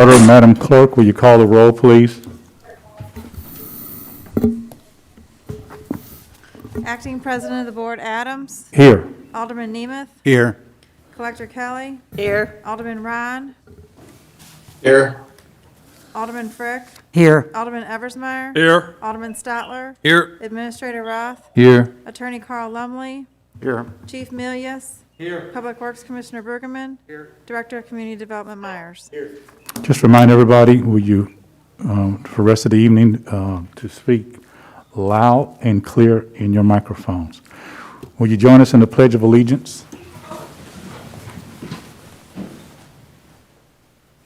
Order, Madam Clerk, will you call the roll, please? Acting President of the Board Adams. Here. Alderman Nemeth. Here. Collector Kelly. Here. Alderman Ryan. Here. Alderman Frick. Here. Alderman Eversmeyer. Here. Alderman Stotler. Here. Administrator Roth. Here. Attorney Carl Lumley. Here. Chief Milius. Here. Public Works Commissioner Bergerman. Here. Director of Community Development Myers. Just remind everybody, will you, for the rest of the evening, to speak loud and clear in your microphones. Will you join us in the Pledge of Allegiance?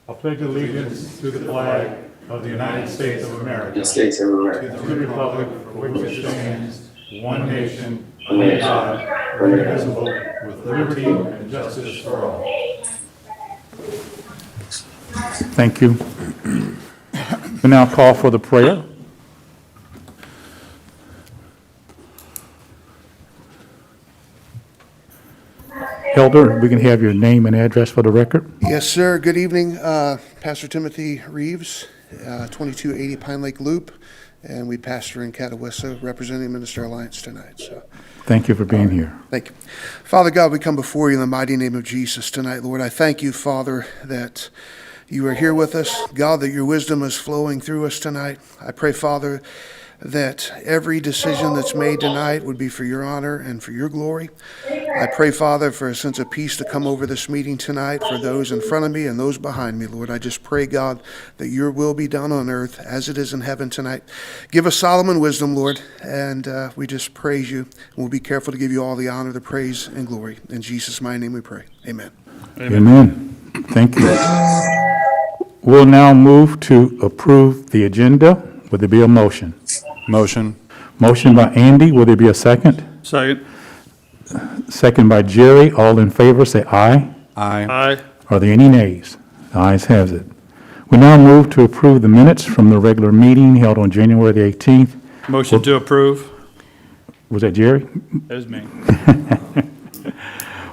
I pledge allegiance to the flag of the United States of America, to the republic for which it stands, one nation, under God, indivisible, with liberty and justice for all. Thank you. We now call for the prayer. Elder, we can have your name and address for the record. Yes, sir. Good evening. Pastor Timothy Reeves, 2280 Pine Lake Loop, and we pastor in Catawissa, representing Minister Alliance tonight. So, Thank you for being here. thank you. Father God, we come before you in the mighty name of Jesus tonight, Lord. I thank you, Father, that you are here with us. God, that your wisdom is flowing through us tonight. I pray, Father, that every decision that's made tonight would be for your honor and for your glory. I pray, Father, for a sense of peace to come over this meeting tonight for those in front of me and those behind me, Lord. I just pray, God, that your will be done on earth as it is in heaven tonight. Give us Solomon wisdom, Lord, and we just praise you. And we'll be careful to give you all the honor, the praise, and glory. In Jesus' mighty name we pray. Amen. Amen. Thank you. We'll now move to approve the agenda. Would there be a motion? Motion. Motion by Andy. Will there be a second? Second. Second by Jerry. All in favor, say aye. Aye. Aye. Are there any nays? The ayes have it. We now move to approve the minutes from the regular meeting held on January the 18th. Motion to approve. Was that Jerry? That was me.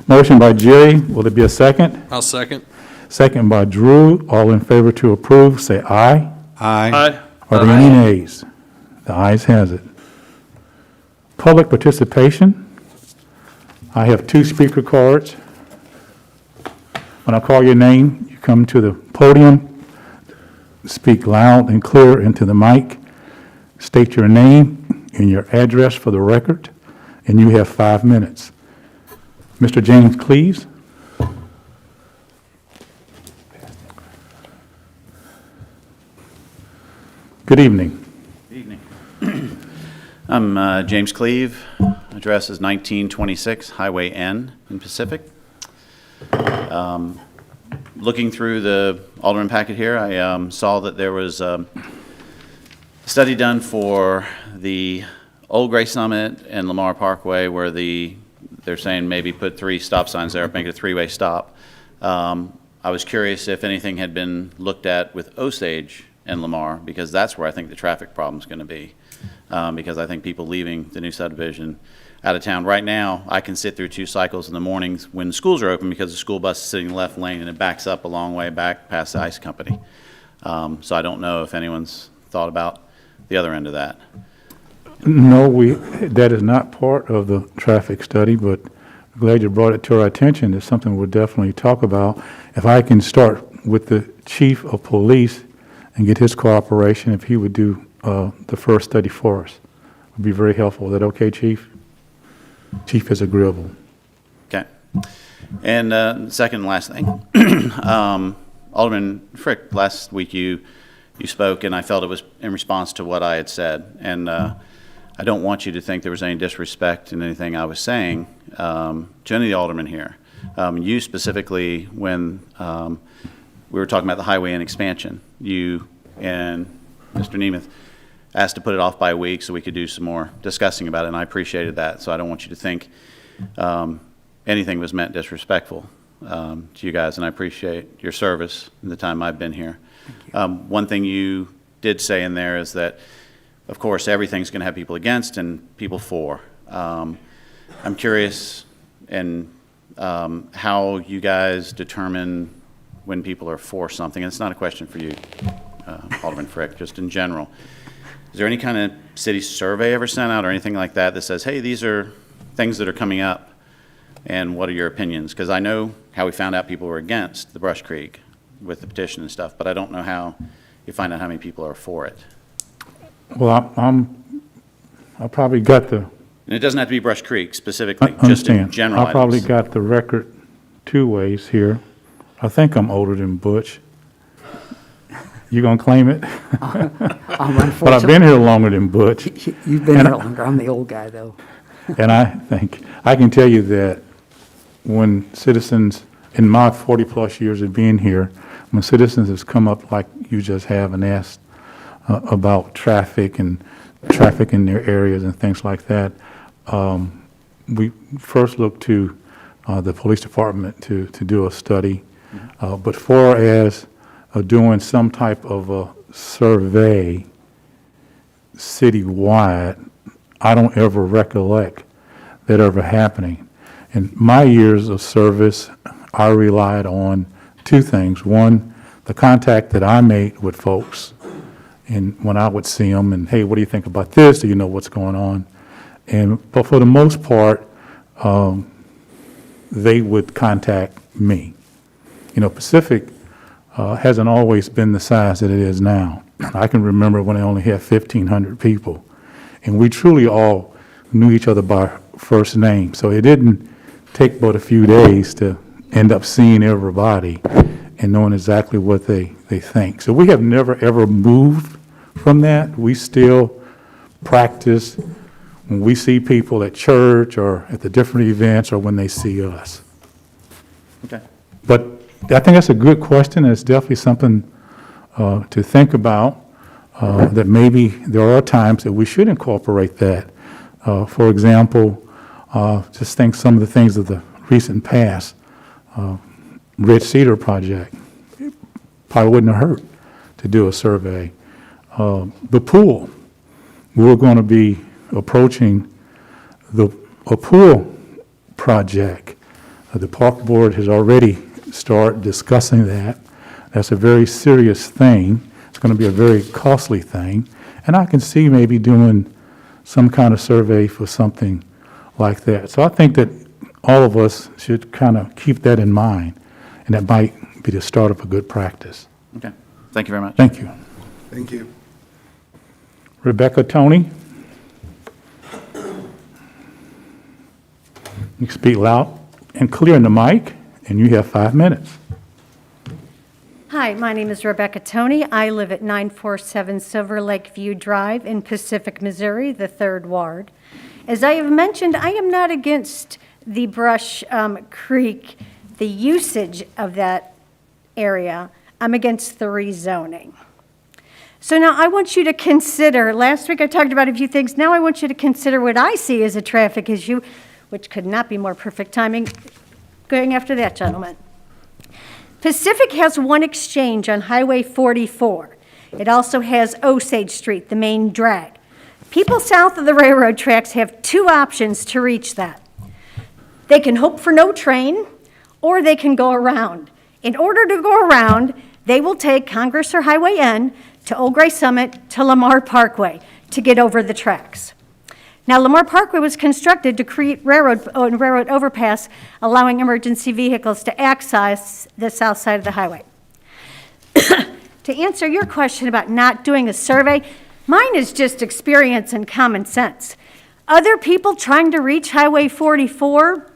Motion by Jerry. Will there be a second? I'll second. Second by Drew. All in favor to approve, say aye. Aye. Aye. Are there any nays? The ayes has it. Public participation. I have 2 speaker cards. When I call your name, you come to the podium, speak loud and clear into the mic, state your name and your address for the record, and you have 5 minutes. Mr. James Cleves. Good evening. Evening. I'm James Cleve. Address is 1926 Highway N in Pacific. Looking through the Alderman packet here, I saw that there was a study done for the Old Gray Summit and Lamar Parkway where they're saying maybe put 3 stop signs there, make it a 3-way stop. I was curious if anything had been looked at with Osage and Lamar, because that's where I think the traffic problem is going to be. Because I think people leaving the new subdivision out of town. Right now, I can sit through 2 cycles in the mornings when the schools are open because the school bus is sitting in the left lane and it backs up a long way back past the ice company. So I don't know if anyone's thought about the other end of that. No, that is not part of the traffic study, but I'm glad you brought it to our attention. It's something we'll definitely talk about. If I can start with the chief of police and get his cooperation, if he would do the first study for us, would be very helpful. Is that okay, Chief? Chief is agreeable. Okay. And second and last thing, Alderman Frick, last week you spoke, and I felt it was in response to what I had said. And I don't want you to think there was any disrespect in anything I was saying to any of the aldermen here. You specifically, when we were talking about the highway and expansion, you and Mr. Nemeth asked to put it off by a week so we could do some more discussing about it, and I appreciated that. So I don't want you to think anything was meant disrespectful to you guys, and I appreciate your service in the time I've been here. One thing you did say in there is that, of course, everything's going to have people against and people for. I'm curious in how you guys determine when people are for something, and it's not a question for you, Alderman Frick, just in general. Is there any kind of city survey ever sent out or anything like that that says, hey, these are things that are coming up, and what are your opinions? Because I know how we found out people were against the Brush Creek with the petition and stuff, but I don't know how you find out how many people are for it. Well, I probably got the, And it doesn't have to be Brush Creek specifically, I just in understand. general I probably items. got the record two ways here. I think I'm older than Butch. You gonna claim it? But I've been here longer than Butch. You've been here longer. I'm the old guy, though. And I can tell you that when citizens, in my 40-plus years of being here, when citizens have come up like you just have and asked about traffic and traffic in their areas and things like that, we first look to the police department to do a study. But far as doing some type of a survey citywide, I don't ever recollect that ever happening. In my years of service, I relied on two things. One, the contact that I made with folks, and when I would see them, and hey, what do you think about this? Do you know what's going on? But for the most part, they would contact me. You know, Pacific hasn't always been the size that it is now. I can remember when I only had 1,500 people, and we truly all knew each other by first name. So it didn't take but a few days to end up seeing everybody and knowing exactly what they think. So we have never, ever moved from that. We still practice when we see people at church or at the different events or when they see us. Okay. But I think that's a good question, and it's definitely something to think about, that maybe there are times that we should incorporate that. For example, just think some of the things of the recent past, Red Cedar Project, it probably wouldn't have hurt to do a survey. The pool, we're going to be approaching a pool project. The park board has already started discussing that. That's a very serious thing. It's going to be a very costly thing. And I can see maybe doing some kind of survey for something like that. So I think that all of us should kind of keep that in mind, and that might be the start of a good practice. Okay. Thank you very much. Thank you. Thank you. Rebecca Tony. You speak loud and clear in the mic, and you have 5 minutes. Hi, my name is Rebecca Toney. I live at 947 Silver Lake View Drive in Pacific, Missouri, the 3rd Ward. As I have mentioned, I am not against the Brush Creek, the usage of that area. I'm against the rezoning. So now I want you to consider, last week I talked about a few things, now I want you to consider what I see as a traffic issue, which could not be more perfect timing, going after that gentleman. Pacific has one exchange on Highway 44. It also has Osage Street, the main drag. People south of the railroad tracks have two options to reach that. They can hope for no train, or they can go around. In order to go around, they will take Congress or Highway N to Old Gray Summit to Lamar Parkway to get over the tracks. Now, Lamar Parkway was constructed to create railroad overpass, allowing emergency vehicles to access the south side of the highway. To answer your question about not doing a survey, mine is just experience and common sense. Other people trying to reach Highway 44,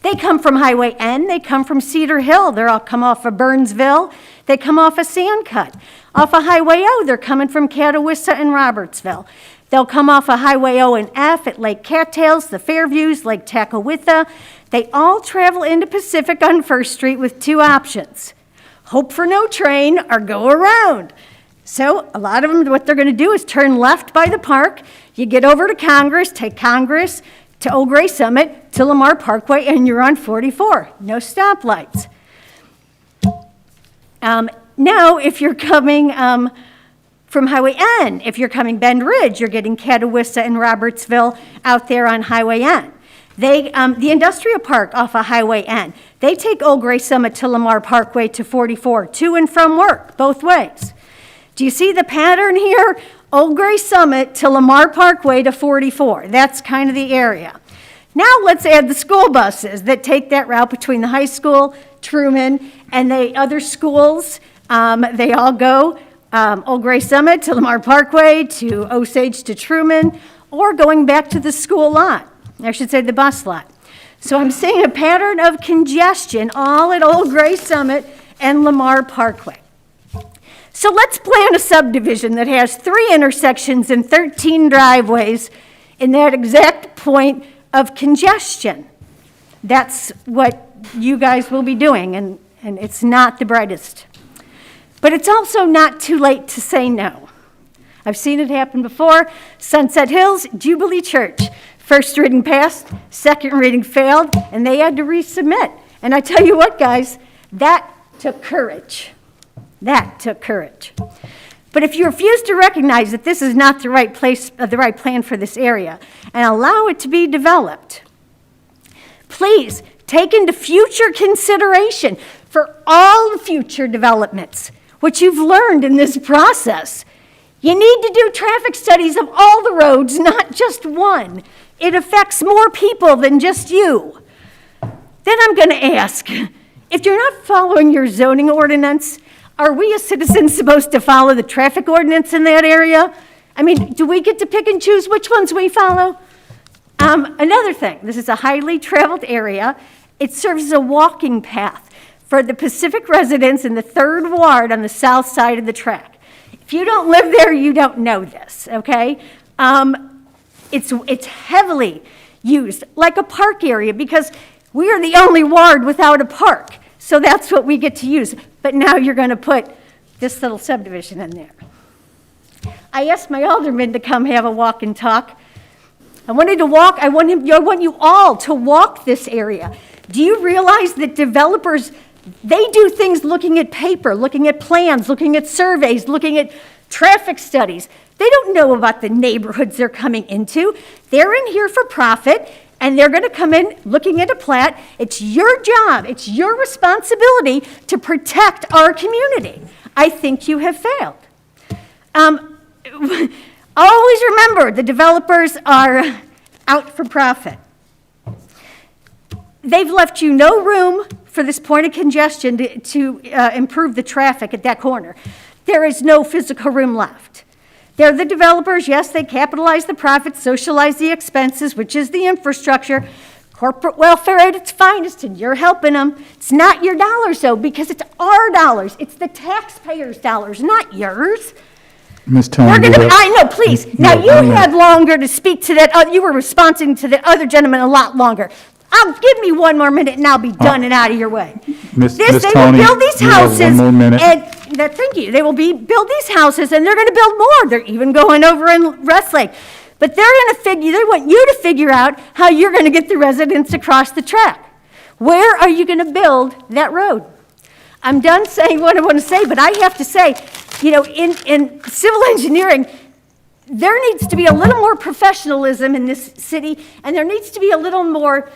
they come from Highway N, they come from Cedar Hill, they're all come off of Burnsville, they come off of Sandcut. Off of Highway O, they're coming from Catawissa and Robertsville. They'll come off of Highway O and F at Lake Cattails, the Fairviews, Lake Tacowitha. They all travel into Pacific on First Street with two options: hope for no train or go around. So a lot of them, what they're going to do is turn left by the park. You get over to Congress, take Congress to Old Gray Summit to Lamar Parkway, and you're on 44. No stoplights. Now, if you're coming from Highway N, if you're coming Bend Ridge, you're getting Catawissa and Robertsville out there on Highway N. The industrial park off of Highway N, They take Old Gray Summit to Lamar Parkway to 44, to and from work, both ways. Do you see the pattern here? Old Gray Summit to Lamar Parkway to 44. That's kind of the area. Now let's add the school buses that take that route between the high school, Truman, and the other schools. They all go Old Gray Summit to Lamar Parkway to Osage to Truman, or going back to the school lot. I should say the bus lot. So I'm seeing a pattern of congestion all at Old Gray Summit and Lamar Parkway. So let's plan a subdivision that has 3 intersections and 13 driveways in that exact point of congestion. That's what you guys will be doing, and it's not the brightest. But it's also not too late to say no. I've seen it happen before. Sunset Hills, Jubilee Church. First reading passed, second reading failed, and they had to resubmit. And I tell you what, guys, that took courage. That took courage. But if you refuse to recognize that this is not the right place, the right plan for this area, and allow it to be developed, please take into future consideration for all future developments what you've learned in this process. You need to do traffic studies of all the roads, not just one. It affects more people than just you. Then I'm going to ask, if you're not following your zoning ordinance, are we as citizens supposed to follow the traffic ordinance in that area? I mean, do we get to pick and choose which ones we follow? Another thing, this is a highly traveled area. It serves as a walking path for the Pacific residents in the 3rd Ward on the south side of the track. If you don't live there, you don't know this, okay? It's heavily used like a park area because we are the only ward without a park. So that's what we get to use. But now you're going to put this little subdivision in there. I asked my alderman to come have a walk and talk. I want you all to walk this area. Do you realize that developers, they do things looking at paper, looking at plans, looking at surveys, looking at traffic studies. They don't know about the neighborhoods they're coming into. They're in here for profit, and they're going to come in looking at a plat. It's your job, it's your responsibility to protect our community. I think you have failed. Always remember, the developers are out for profit. They've left you no room for this point of congestion to improve the traffic at that corner. There is no physical room left. They're the developers. Yes, they capitalize the profits, socialize the expenses, which is the infrastructure. Corporate welfare at its finest, and you're helping them. It's not your dollars, though, because it's our dollars. It's the taxpayers' dollars, not yours. Ms. Tony. I know, please. Now, you had longer to speak to that. You were responding to the other gentleman a lot longer. Give me 1 more minute, and I'll be done and out of your way. Ms. They Tony, will build these you have houses. 1 more minute. Thank you. They will build these houses, and they're going to build more. They're even going over in Westlake. But they want you to figure out how you're going to get the residents across the track. Where are you going to build that road? I'm done saying what I want to say, but I have to say, in civil engineering, there needs to be a little more professionalism in this city, and there needs to be a little more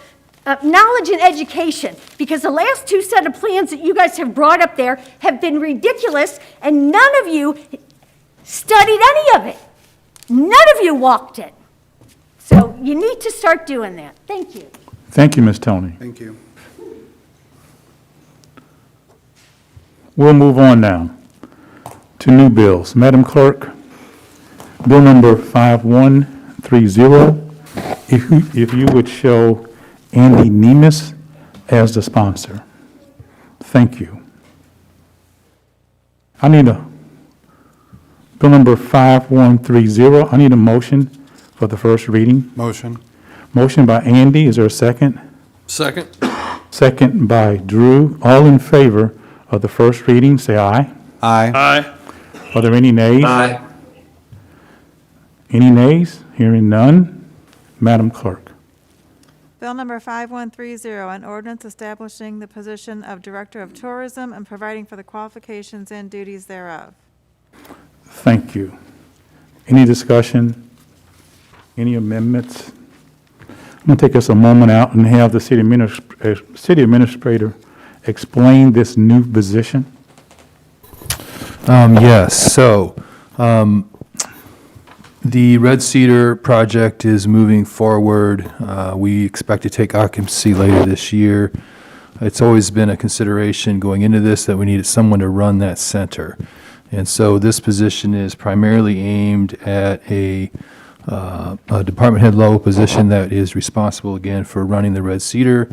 knowledge and education, because the last 2 set of plans that you guys have brought up there have been ridiculous, and none of you studied any of it. None of you walked it. So you need to start doing that. Thank you. Thank you, Ms. Tony. Thank you. We'll move on now to new bills. Madam Clerk, bill number 5130, if you would show Andy Nemus as the sponsor. Thank you. Bill number 5130, I need a motion for the first reading. Motion. Motion by Andy, is there a second? Second. Second by Drew. All in favor of the first reading, say aye. Aye. Aye. Are there any nays? Aye. Any nays? Hearing none. Madam Clerk. Bill number 5130, an ordinance establishing the position of Director of Tourism and providing for the qualifications and duties thereof. Thank you. Any discussion? Any amendments? going to take us a moment out and have the city administrator explain this new position. Yes, so the Red Cedar project is moving forward. We expect to take occupancy later this year. It's always been a consideration going into this that we needed someone to run that center. And so this position is primarily aimed at a department head level position that is responsible again for running the Red Cedar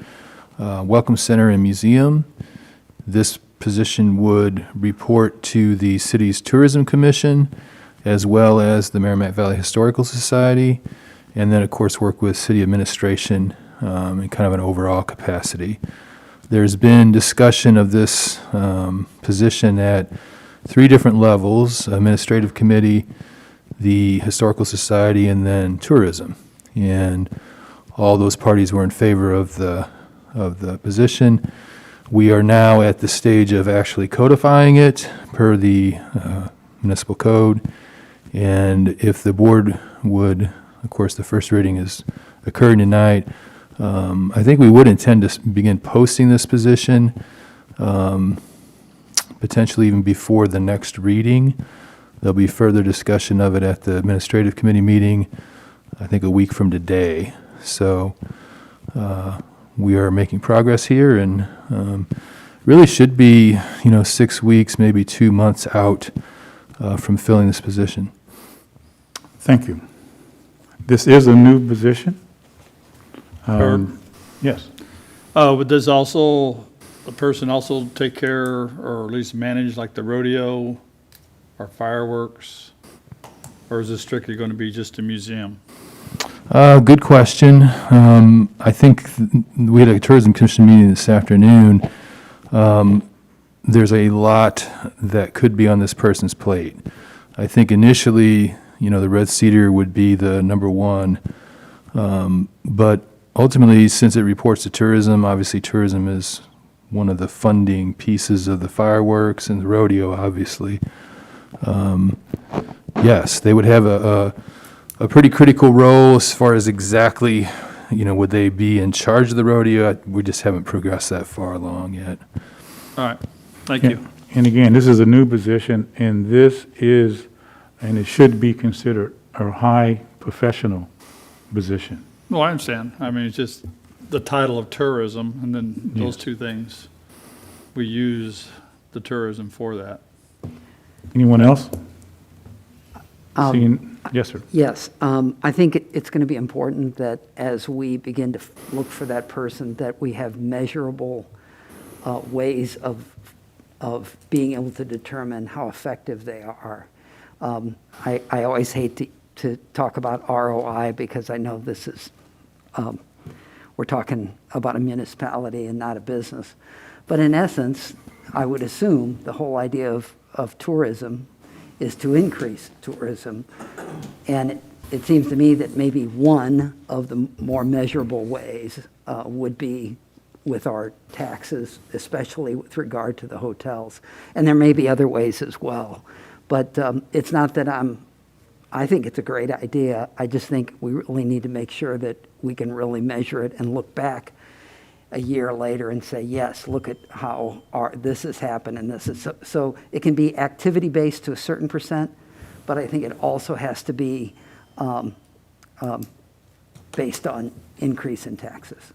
Welcome Center and Museum. This position would report to the city's Tourism Commission as well as the Merrimack Valley Historical Society, and then of course work with city administration in kind of an overall capacity. There's been discussion of this position at 3 different levels: administrative committee, the Historical Society, and then tourism. And all those parties were in favor of the position. We are now at the stage of actually codifying it per the municipal code. And if the board would, of course, the first reading is occurring tonight, I think we would intend to begin posting this position potentially even before the next reading. There'll be further discussion of it at the administrative committee meeting, I think a week from today. So we are making progress here, and really should be, 6 weeks, maybe 2 months out from filling this position. Thank you. This is a new position. Herb? Yes. But does also, the person also take care or at least manage like the rodeo or fireworks? Or is this strictly going to be just a museum? Good question. I think we had a tourism commission meeting this afternoon. There's a lot that could be on this person's plate. I think initially, the Red Cedar would be the number one. But ultimately, since it reports to tourism, obviously tourism is one of the funding pieces of the fireworks and the rodeo, obviously. Yes, they would have a pretty critical role as far as exactly, would they be in charge of the rodeo? We just haven't progressed that far along yet. All right, thank you. And again, this is a new position, and this is, and it should be considered a high professional position. Well, I understand. I mean, it's just the title of tourism, and then those two things. We use the tourism for that. Anyone else? Yes, sir. Yes, I think it's going to be important that as we begin to look for that person, that we have measurable ways of being able to determine how effective they are. I always hate to talk about ROI because I know this is, we're talking about a municipality and not a business. But in essence, I would assume the whole idea of tourism is to increase tourism. And it seems to me that maybe one of the more measurable ways would be with our taxes, especially with regard to the hotels. And there may be other ways as well. But it's not that I think it's a great idea. I just think we really need to make sure that we can really measure it and look back a year later and say, yes, look at how this has happened and this is. So it can be activity-based to a certain percent, but I think it also has to be based on increase in taxes.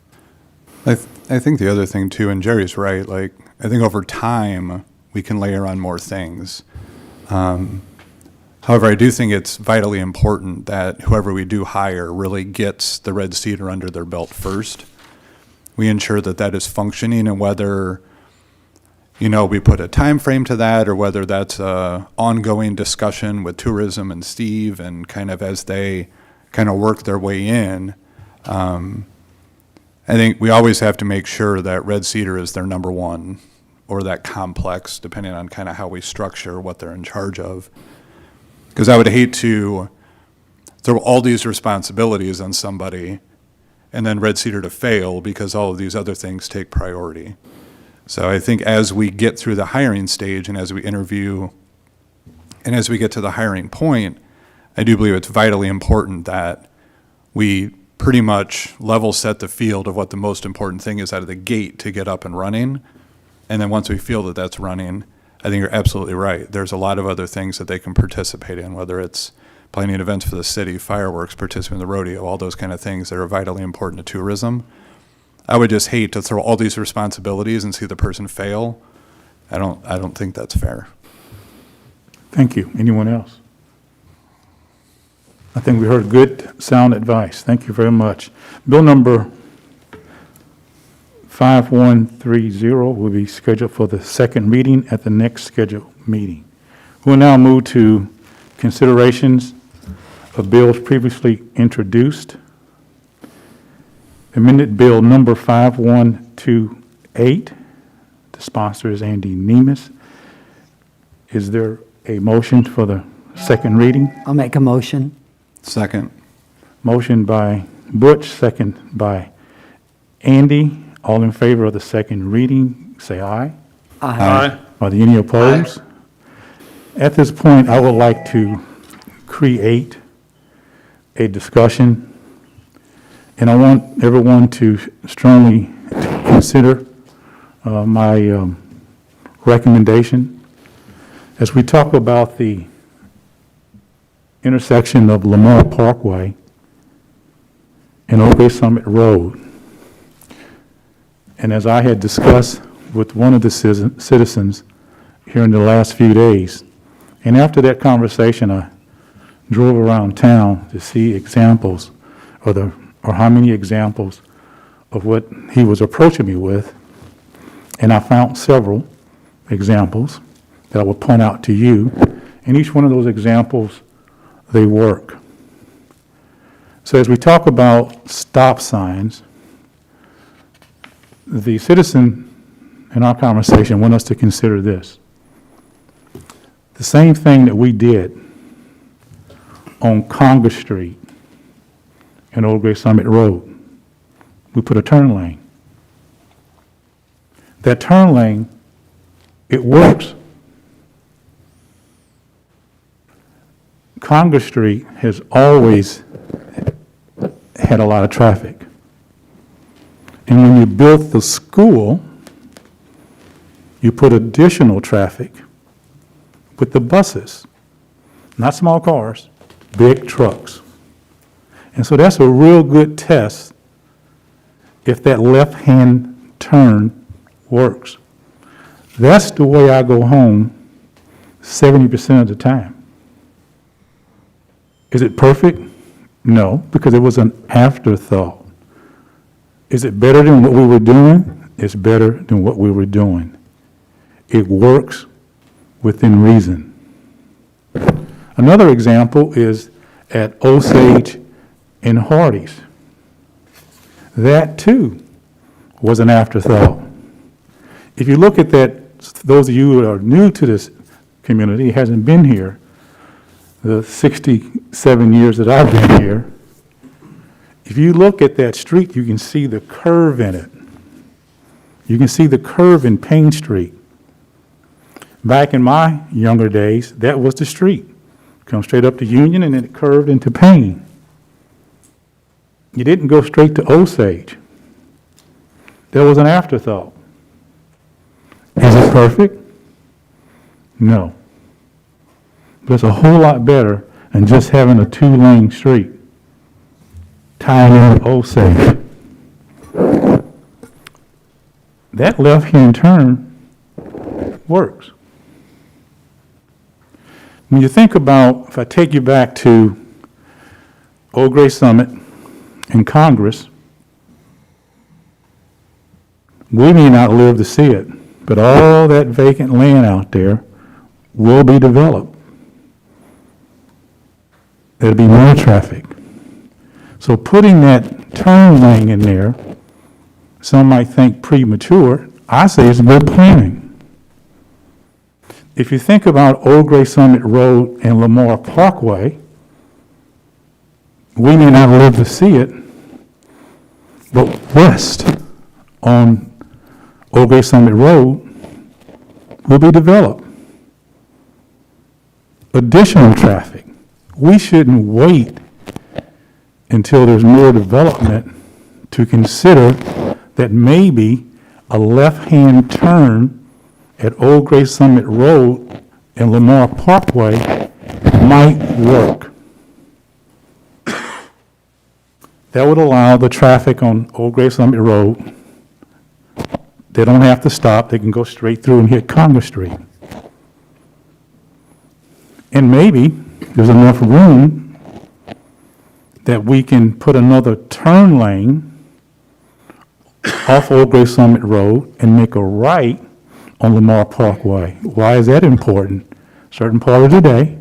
I think the other thing too, and Jerry's right, I think over time we can layer on more things. However, I do think it's vitally important that whoever we do hire really gets the Red Cedar under their belt first. We ensure that that is functioning, and whether, we put a time frame to that or whether that's an ongoing discussion with tourism and Steve and kind of as they kind of work their way in, I think we always have to make sure that Red Cedar is their number one, or that complex, depending on kind of how we structure what they're in charge of. Because I would hate to throw all these responsibilities on somebody and then Red Cedar to fail because all of these other things take priority. So I think as we get through the hiring stage and as we interview and as we get to the hiring point, I do believe it's vitally important that we pretty much level set the field of what the most important thing is out of the gate to get up and running. And then once we feel that that's running, I think you're absolutely right. There's a lot of other things that they can participate in, whether it's planning events for the city, fireworks, participating in the rodeo, all those kind of things that are vitally important to tourism. I would just hate to throw all these responsibilities and see the person fail. I don't think that's fair. Thank you. Anyone else? I think we heard good, sound advice. Thank you very much. Bill number 5130 will be scheduled for the second reading at the next scheduled meeting. We'll now move to considerations of bills previously introduced. Amended Bill number 5128. The sponsor is Andy Nemus. Is there a motion for the second reading? I'll make a motion. Second. Motion by Butch, second by Andy. All in favor of the second reading, say aye. Aye. Are there any opposed? At this point, I would like to create a discussion, and I want everyone to strongly consider my recommendation. As we talk about the intersection of Lamar Parkway and Oak Bay Summit Road, and as I had discussed with one of the citizens here in the last few days, and after that conversation, I drove around town to see examples or how many examples of what he was approaching me with, and I found several examples that I will point out to you, and each one of those examples, they work. So as we talk about stop signs, the citizen in our conversation want us to consider this. The same thing that we did on Congress Street and Old Gray Summit Road. We put a turn lane. That turn lane, it works. Congress Street has always had a lot of traffic. And when you built the school, you put additional traffic with the buses, not small cars, big trucks. And so that's a real good test if that left-hand turn works. That's the way I go home 70% of the time. Is it perfect? No, because it was an afterthought. Is it better than what we were doing? It's better than what we were doing. It works within reason. Another example is at Osage and Hardee's. That too was an afterthought. If you look at that, those of you who are new to this community, hasn't been here the 67 years that I've been here, if you look at that street, you can see the curve in it. You can see the curve in Payne Street. Back in my younger days, that was the street. Come straight up to Union and then it curved into Payne. You didn't go straight to Osage. That was an afterthought. Is it perfect? No. But it's a whole lot better than just having a two-lane street tying in Osage. That left-hand turn works. When you think about, if I take you back to Old Gray Summit and Congress, we may not live to see it, but all that vacant land out there will be developed. There'll be more traffic. So putting that turn lane in there, some might think premature, I say it's good planning. If you think about Old Gray Summit Road and Lamar Parkway, we may not live to see it, but west on Old Gray Summit Road will be developed. Additional traffic. We shouldn't wait until there's more development to consider that maybe a left-hand turn at Old Gray Summit Road and Lamar Parkway might work. That would allow the traffic on Old Gray Summit Road, they don't have to stop, they can go straight through and hit Congress Street. And maybe there's enough room that we can put another turn lane off Old Gray Summit Road and make a right on Lamar Parkway. Why is that important? Certain part of the day,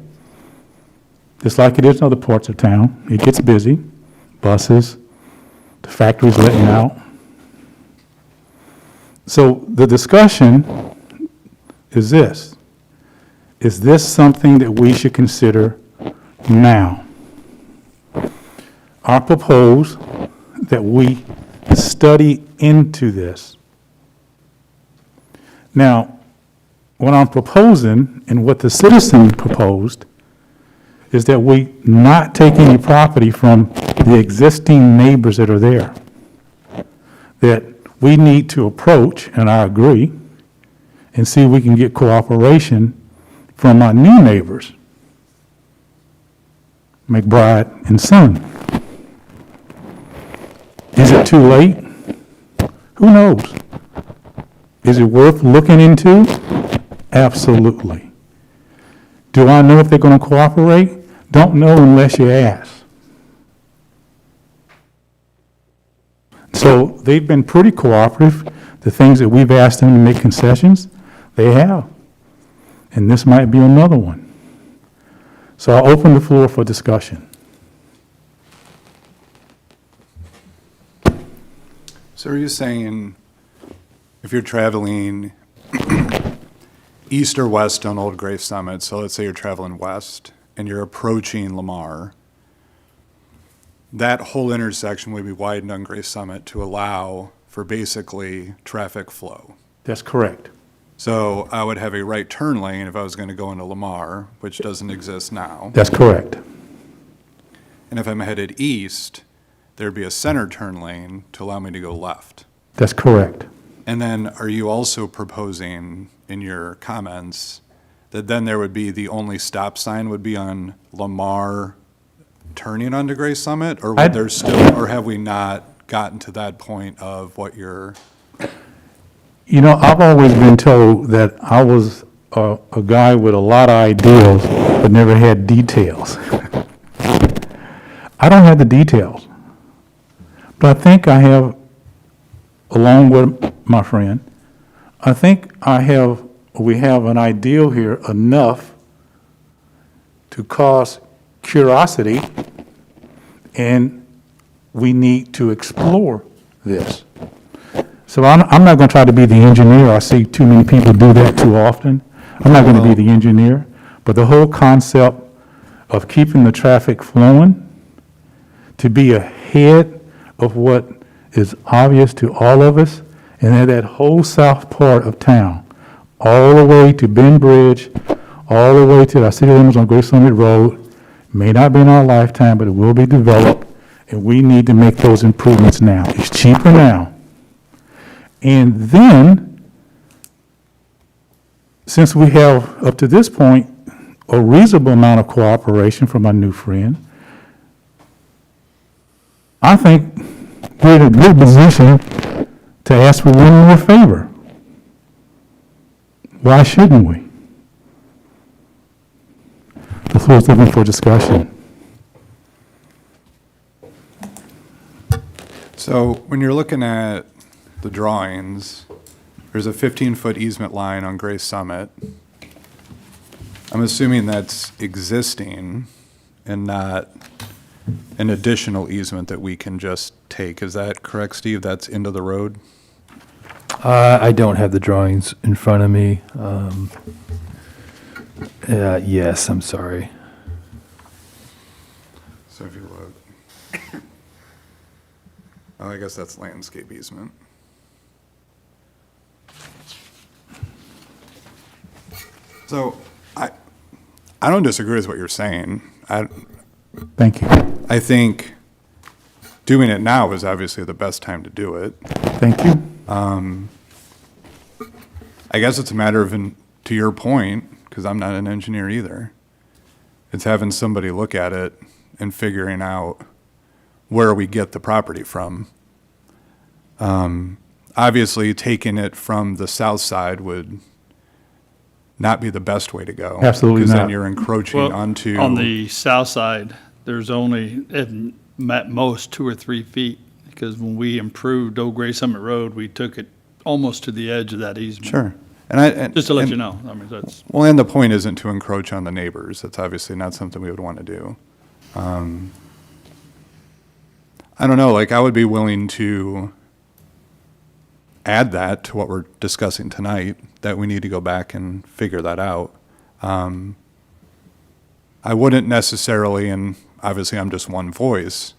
just like it is in other parts of town, it gets busy, buses, the factories letting out. So the discussion is this. Is this something that we should consider now? I propose that we study into this. Now, what I'm proposing and what the citizen proposed is that we not take any property from the existing neighbors that are there. That we need to approach, and I agree, and see if we can get cooperation from our new neighbors, McBride and Son. Is it too late? Who knows? Is it worth looking into? Absolutely. Do I know if they're going to cooperate? Don't know unless you ask. So they've been pretty cooperative. The things that we've asked them to make concessions, they have. And this might be another one. So I'll open the floor for discussion. So are you saying if you're traveling east or west on Old Gray Summit, so let's say you're traveling west and you're approaching Lamar, that whole intersection would be widened on Gray Summit to allow for basically traffic flow? That's correct. So I would have a right turn lane if I was going to go into Lamar, which doesn't exist now. That's correct. And if I'm headed east, there'd be a center turn lane to allow me to go left. That's correct. And then are you also proposing in your comments that then there would be the only stop sign would be on Lamar turning onto Gray Summit? Or would there still, or have we not gotten to that point of what you're? You know, I've always been told that I was a guy with a lot of ideas, but never had details. I don't have the details. But I think I have, along with my friend, I think we have an ideal here enough to cause curiosity, and we need to explore this. So I'm not going to try to be the engineer. I see too many people do that too often. I'm not going to be the engineer. But the whole concept of keeping the traffic flowing, to be ahead of what is obvious to all of us, and that whole south part of town, all the way to Bend Bridge, all the way to our city limits on Great Summit Road, may not be in our lifetime, but it will be developed, and we need to make those improvements now. It's cheaper now. And then, since we have, up to this point, a reasonable amount of cooperation from our new friend, I think we're in a good position to ask for one more favor. Why shouldn't we? The floor is open for discussion. So when you're looking at the drawings, there's a 15-foot easement line on Gray Summit. I'm assuming that's existing and not an additional easement that we can just take. Is that correct, Steve? That's into the road? I don't have the drawings in front of me. Yes, I'm sorry. So if you look, oh, I guess that's landscape easement. So I don't disagree with what you're saying. Thank you. I think doing it now is obviously the best time to do it. Thank you. I guess it's a matter of, to your point, because I'm not an engineer either, it's having somebody look at it and figuring out where we get the property from. Obviously, taking it from the south side would not be the best way to go. Absolutely Because then not. you're encroaching Well, onto. on the south side, there's only at most 2 or 3 feet, because when we improved Old Gray Summit Road, we took it almost to the edge of that easement. Sure. And Just to let and- you know, I mean, that's, Well, and the point isn't to encroach on the neighbors. That's obviously not something we would want to do. I don't know, like, I would be willing to add that to what we're discussing tonight, that we need to go back and figure that out. I wouldn't necessarily, and obviously I'm just one voice,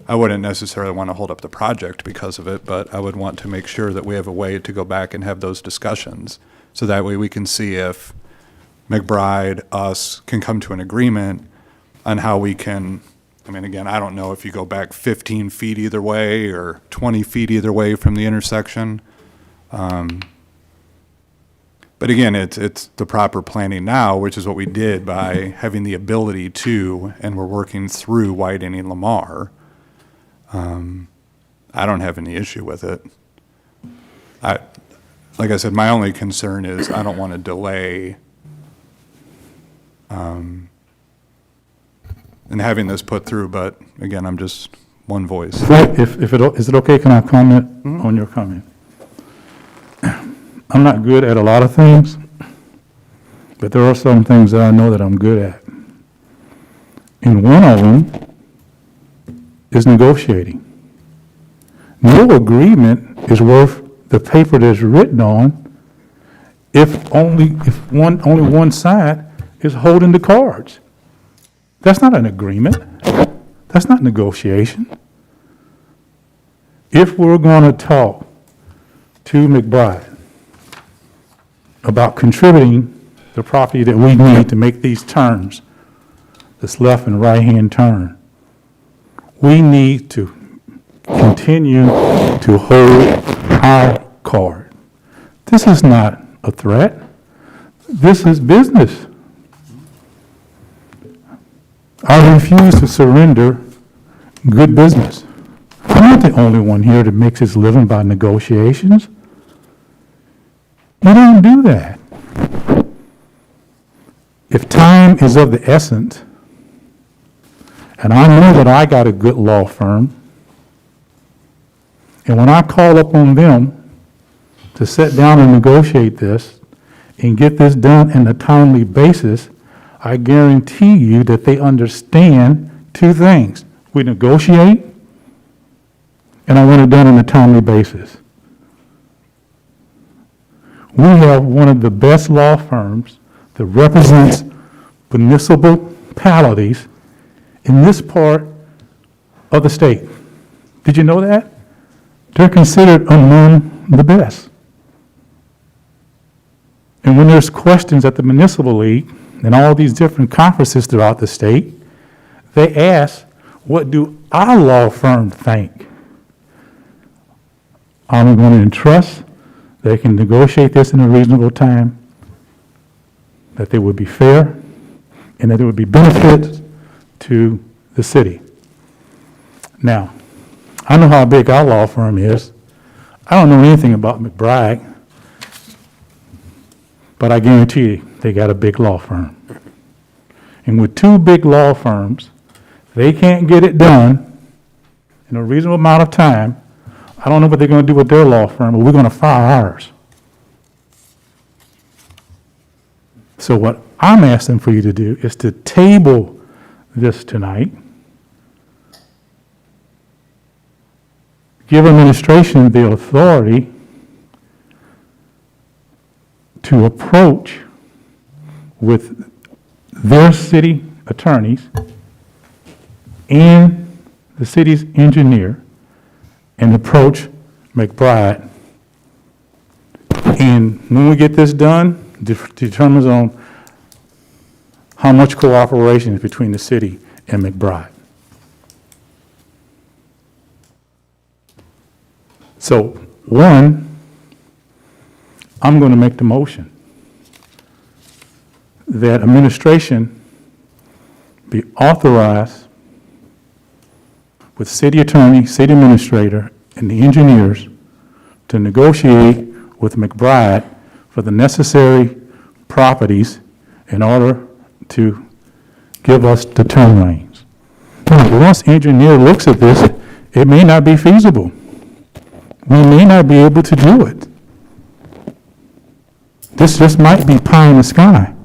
I wouldn't necessarily want to hold up the project because of it, but I would want to make sure that we have a way to go back and have those discussions. So that way we can see if McBride, us, can come to an agreement on how we can, I mean, again, I don't know if you go back 15 feet either way or 20 feet either way from the intersection. But again, it's the proper planning now, which is what we did by having the ability to, and we're working through widening Lamar. I don't have any issue with it. Like I said, my only concern is I don't want to delay in having this put through, but again, I'm just one voice. Right, is it okay, can I comment on your comment? I'm not good at a lot of things, but there are some things that I know that I'm good at. And one of them is negotiating. No agreement is worth the paper that it's written on if only one side is holding the cards. That's not an agreement. That's not negotiation. If we're going to talk to McBride about contributing the property that we need to make these turns, this left and right-hand turn, we need to continue to hold our card. This is not a threat. This is business. I refuse to surrender good business. I'm not the only one here that makes his living by negotiations. You don't do that. If time is of the essence, and I know that I got a good law firm, and when I call upon them to sit down and negotiate this and get this done in a timely basis, I guarantee you that they understand two things. We negotiate, and I want it done on a timely basis. We have one of the best law firms that represents municipalities in this part of the state. Did you know that? They're considered among the best. And when there's questions at the municipal league and all these different conferences throughout the state, they ask, what do our law firm think? I'm going to entrust they can negotiate this in a reasonable time, that they would be fair, and that there would be benefits to the city. Now, I know how big our law firm is. I don't know anything about McBride, but I guarantee you they got a big law firm. And with two big law firms, they can't get it done in a reasonable amount of time. I don't know what they're going to do with their law firm, but we're going to fire ours. So what I'm asking for you to do is to table this tonight, give administration the authority to approach with their city attorneys and the city's engineer and approach McBride. And when we get this done, determines on how much cooperation is between the city and McBride. So, one, I'm going to make the motion that administration be authorized with city attorney, city administrator, and the engineers to negotiate with McBride for the necessary properties in order to give us the turn lanes. Once engineer looks at this, it may not be feasible. We may not be able to do it. This just might be pie in the sky.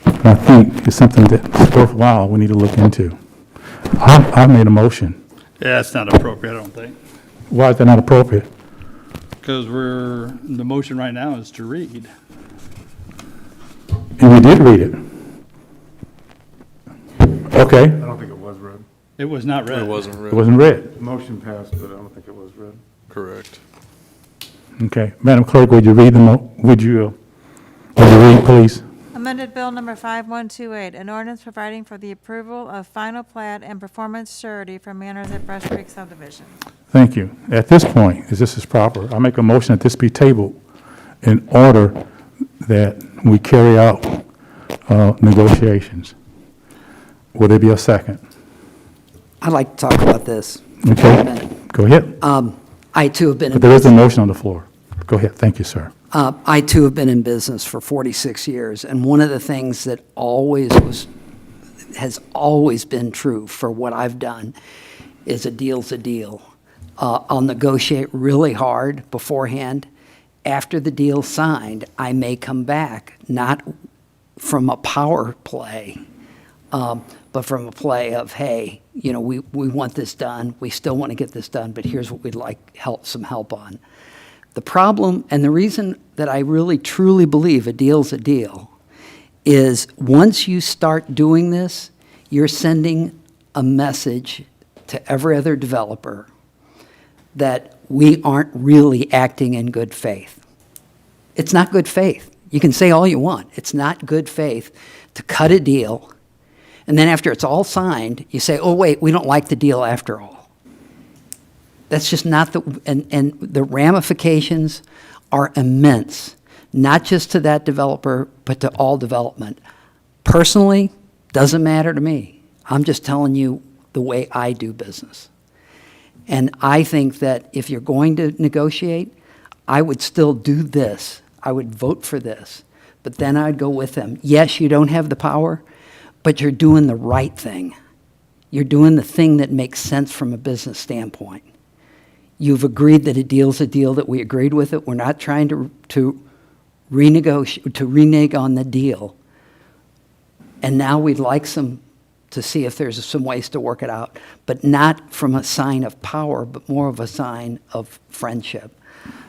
But I think it's something that's worthwhile we need to look into. I made a motion. Yeah, it's not appropriate, I don't think. Why is that not appropriate? Because the motion right now is to read. And we did read it. Okay, I don't think it was read. It was not read. It wasn't it read. wasn't read. Motion passed, but I don't think it was read. Correct. Okay, Madam Clerk, would you read would you read, please? Amended Bill Number 5128, an ordinance providing for the approval of final plat and performance surety for Manors at Brush Creek subdivision. Thank you. At this point, as this is proper, I make a motion that this be tabled in order that we carry out negotiations. Will there be a second? I'd like to talk about this. Okay, go ahead. I too have been in But there is a motion on the floor. Go ahead. Thank you, sir. I too have been in business for 46 years, and one of the things that has always been true for what I've done is a deal's a deal. I'll negotiate really hard beforehand. After the deal's signed, I may come back, not from a power play, but from a play of, hey, we want this done, we still want to get this done, but here's what we'd like some help on. The problem, and the reason that I really truly believe a deal's a deal, is once you start doing this, you're sending a message to every other developer that we aren't really acting in good faith. It's not good faith. You can say all you want. It's not good faith to cut a deal, and then after it's all signed, you say, oh, wait, we don't like the deal after all. That's just not and the ramifications are immense, not just to that developer, but to all development. Personally, doesn't matter to me. I'm just telling you the way I do business. And I think that if you're going to negotiate, I would still do this. I would vote for this, but then I'd go with them. Yes, you don't have the power, but you're doing the right thing. You're doing the thing that makes sense from a business standpoint. You've agreed that a deal's a deal, that we agreed with it. We're not trying to renege on the deal. And now we'd like to see if there's some ways to work it out, but not from a sign of power, but more of a sign of friendship.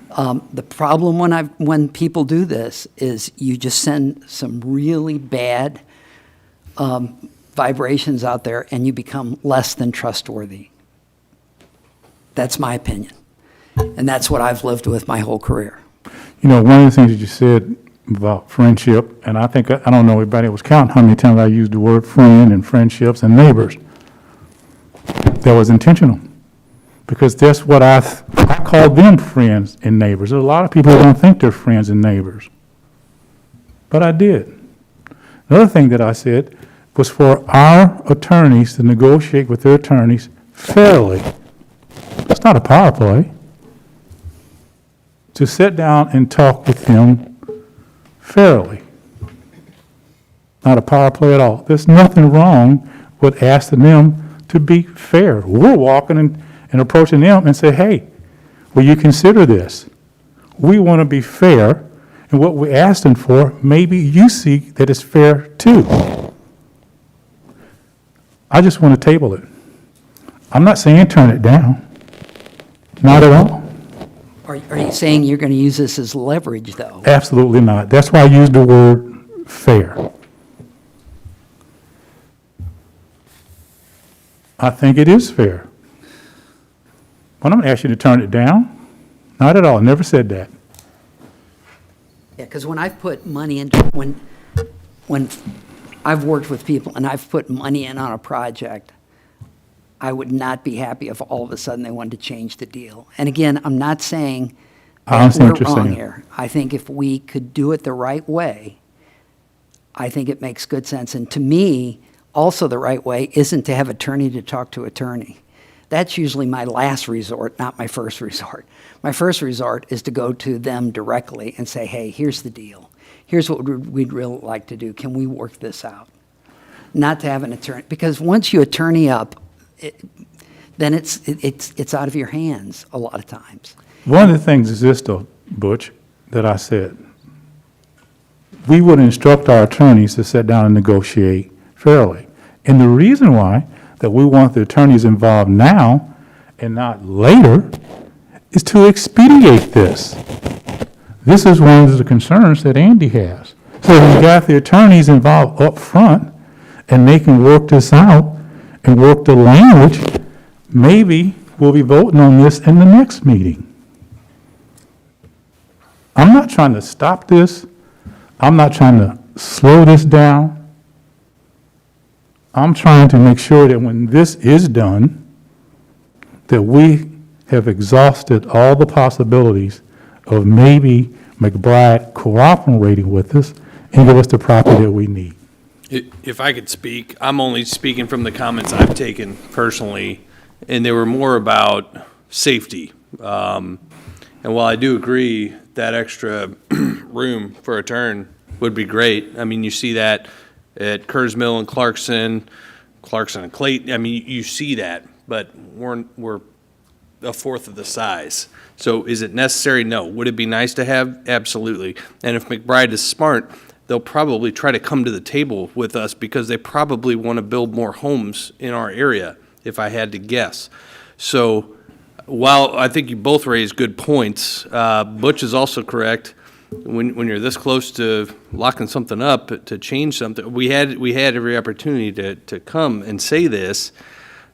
The problem when people do this is you just send some really bad vibrations out there, and you become less than trustworthy. That's my opinion. And that's what I've lived with my whole career. One of the things that you said about friendship, and I think, I don't know, everybody was counting how many times I used the word friend and friendships and neighbors. That was intentional. Because that's what I call them friends and neighbors. There's a lot of people who don't think they're friends and neighbors. But I did. Another thing that I said was for our attorneys to negotiate with their attorneys fairly. It's not a power play. To sit down and talk with them fairly. Not a power play at all. There's nothing wrong with asking them to be fair. We're walking and approaching them and say, hey, will you consider this? We want to be fair, and what we're asking for, maybe you see that it's fair too. I just want to table it. I'm not saying turn it down. Not at all. Are you saying you're going to use this as leverage, though? Absolutely not. That's why I used the word fair. I think it is fair. But I'm going to ask you to turn it down. Not at all. Never said that. Yeah, because when I've put money into, when I've worked with people and I've put money in on a project, I would not be happy if all of a sudden they wanted to change the deal. And again, I'm not saying I that understand we're what you're wrong saying. here. I think if we could do it the right way, I think it makes good sense. And to me, also the right way isn't to have attorney to talk to attorney. That's usually my last resort, not my first resort. My first resort is to go to them directly and say, hey, here's the deal. Here's what we'd really like to do. Can we work this out? Not to have an attorney, because once you attorney up, then it's out of your hands a lot of times. One of the things is this, though, Butch, that I said. We would instruct our attorneys to sit down and negotiate fairly. And the reason why that we want the attorneys involved now and not later is to expedite this. This is one of the concerns that Andy has. So we got the attorneys involved up front and they can work this out and work the language. Maybe we'll be voting on this in the next meeting. I'm not trying to stop this. I'm not trying to slow this down. I'm trying to make sure that when this is done, that we have exhausted all the possibilities of maybe McBride cooperating with us and give us the property that we need. If I could speak, I'm only speaking from the comments I've taken personally, and they were more about safety. And while I do agree that extra room for a turn would be great, I mean, you see that at Kerrs Mill and Clarkson and Clayton, I mean, you see that, but we're a fourth of the size. So is it necessary? No. Would it be nice to have? Absolutely. And if McBride is smart, they'll probably try to come to the table with us because they probably want to build more homes in our area, if I had to guess. So while I think you both raised good points, Butch is also correct. When you're this close to locking something up, to change something, we had every opportunity to come and say this.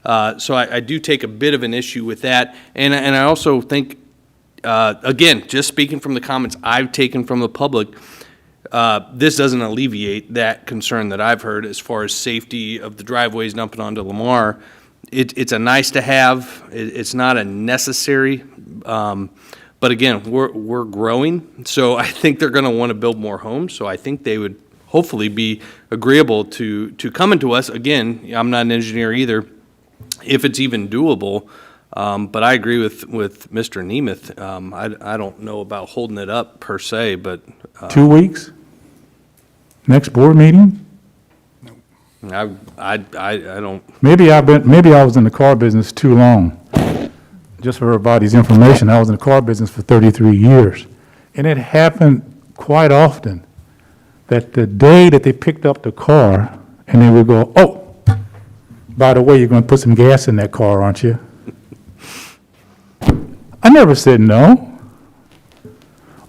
So I do take a bit of an issue with that. And I also think, again, just speaking from the comments I've taken from the public, this doesn't alleviate that concern that I've heard as far as safety of the driveways dumping onto Lamar. It's a nice to have. It's not a necessary. But again, we're growing, so I think they're going to want to build more homes. So I think they would hopefully be agreeable to coming to us. Again, I'm not an engineer either, if it's even doable. But I agree with Mr. Nemeth. I don't know about holding it up per se, but 2 weeks? Next board meeting? I don't. Maybe I was in the car business too long. Just for everybody's information, I was in the car business for 33 years. And it happened quite often that the day that they picked up the car and they would go, oh, by the way, you're going to put some gas in that car, aren't you? I never said no.